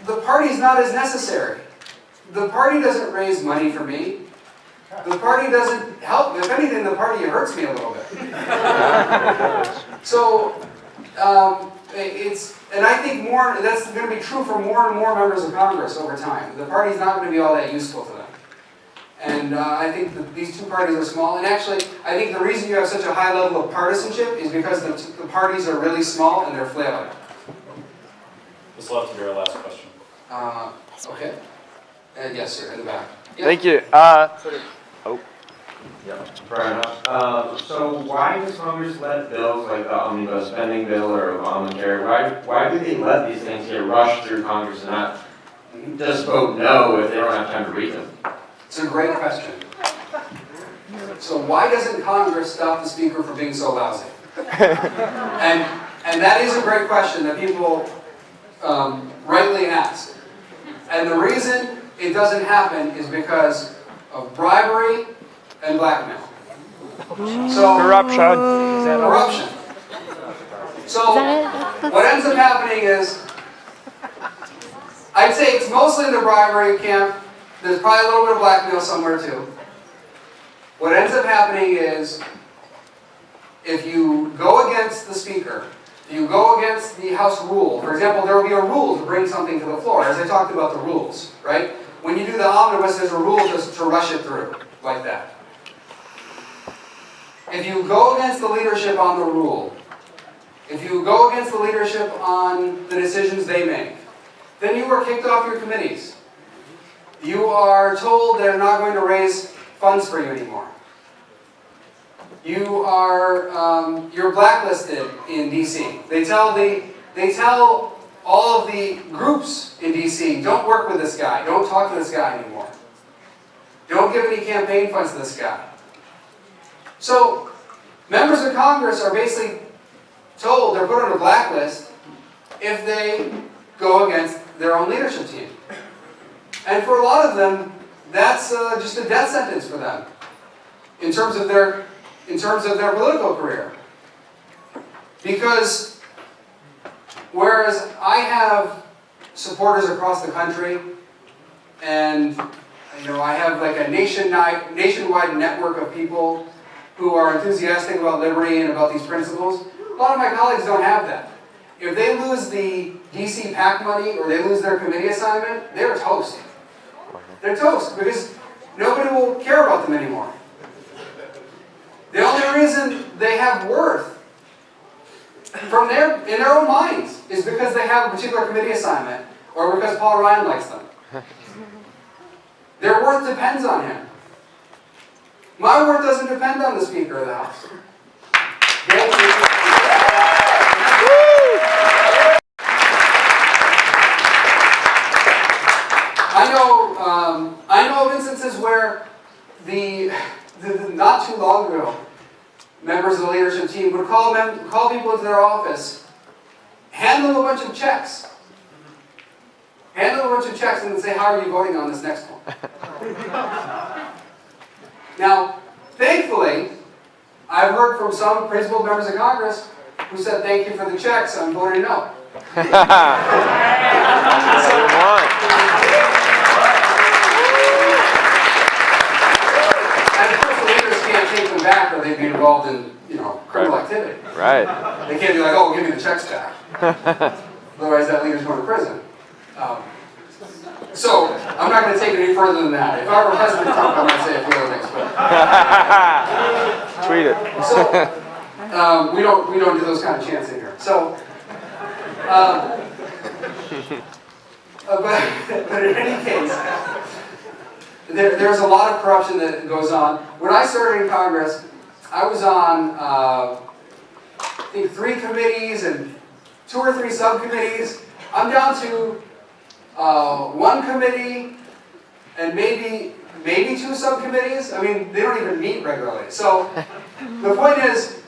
the party's not as necessary. The party doesn't raise money for me. The party doesn't help. If anything, the party hurts me a little bit. So, and I think that's going to be true for more and more members of Congress over time. The party's not going to be all that useful to them. And I think that these two parties are small. And actually, I think the reason you have such a high level of partisanship is because the parties are really small and they're flailing. Let's love to hear our last question. Okay. Yes, sir, in the back. Yeah. Thank you. Yeah, fair enough. So why does Congress let bills like the omnibus spending bill or Obamacare, why do they let these things get rushed through Congress and not just vote no if they don't have time to read them? It's a great question. So why doesn't Congress stop the Speaker from being so lousy? And that is a great question that people rightly ask. And the reason it doesn't happen is because of bribery and blackmail. So Corruption. Corruption. So what ends up happening is, I'd say it's mostly in the bribery camp. There's probably a little bit of blackmail somewhere too. What ends up happening is, if you go against the Speaker, if you go against the House rule, for example, there will be a rule to bring something to the floor, as I talked about the rules, right? When you do the omnibus, there's a rule just to rush it through, like that. If you go against the leadership on the rule, if you go against the leadership on the decisions they make, then you are kicked off your committees. You are told they're not going to raise funds for you anymore. You're blacklisted in DC. They tell all of the groups in DC, don't work with this guy, don't talk to this guy anymore. Don't give any campaign funds to this guy. So, members of Congress are basically told they're put on a blacklist if they go against their own leadership team. And for a lot of them, that's just a death sentence for them in terms of their political career. Because whereas I have supporters across the country, and I have like a nationwide network of people who are enthusiastic about liberty and about these principles, a lot of my colleagues don't have that. If they lose the DC PAC money or they lose their committee assignment, they're toast. They're toast because nobody will care about them anymore. The only reason they have worth in their own minds is because they have a particular committee assignment or because Paul Ryan likes them. Their worth depends on him. My worth doesn't depend on the Speaker of the House. I know of instances where not too long ago, members of the leadership team would call people into their office, hand them a bunch of checks. Hand them a bunch of checks and then say, how are you voting on this next one? Now, thankfully, I've heard from some principled members of Congress who said, thank you for the checks, I'm voting no. And of course, the leaders can't take them back or they'd be involved in, criminal activity. Right. They can't be like, oh, give me the checks back. Otherwise, that leader's going to prison. So, I'm not going to take it any further than that. If I were President Trump, I might say a few other things. But, Tweet it. so, we don't do those kind of chants in here. So, but in any case, there's a lot of corruption that goes on. When I started in Congress, I was on, I think, 3 committees and 2 or 3 subcommittees. I'm down to 1 committee and maybe 2 subcommittees. I mean, they don't even meet regularly. So the point is,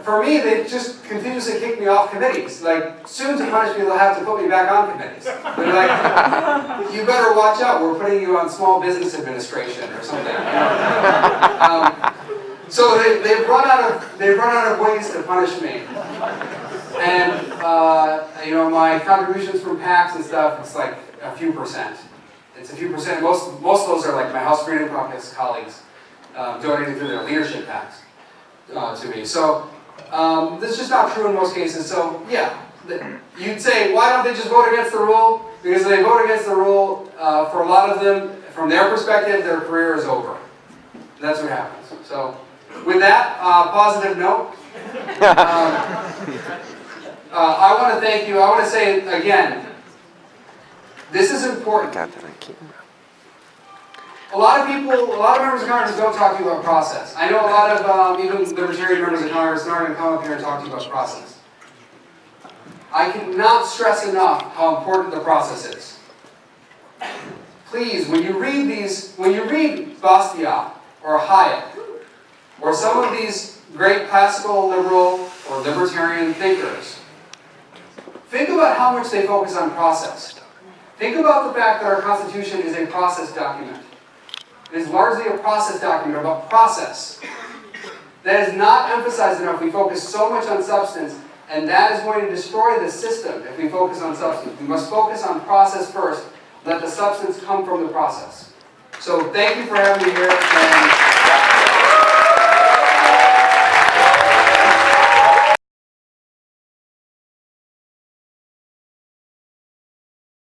for me, they just continuously kick me off committees. Like, soon to punish me, they'll have to put me back on committees. They're like, you better watch out, we're putting you on small business administration or something. So they've run out of ways to punish me. And, you know, my contributions from PACs and stuff, it's like a few percent. It's a few percent. Most of those are like my House Freedom Caucus colleagues donating through their leadership PACs to me. So that's just not true in most cases. So yeah, you'd say, why don't they just vote against the rule? Because if they vote against the rule, for a lot of them, from their perspective, their career is over. And that's what happens. So with that positive note, I want to thank you. I want to say again, this is important. A lot of members of Congress don't talk to you about process. I know a lot of even libertarian members of Congress aren't going to come up here and talk to you about process. I cannot stress enough how important the process is. Please, when you read Bastiat or Hayek, or some of these great classical liberal or libertarian thinkers, think about how much they focus on process. Think about the fact that our Constitution is a process document. It is largely a process document about process. That is not emphasized enough. We focus so much on substance, and that is going to destroy the system if we focus on substance. We must focus on process first. Let the substance come from the process. So thank you for having me here.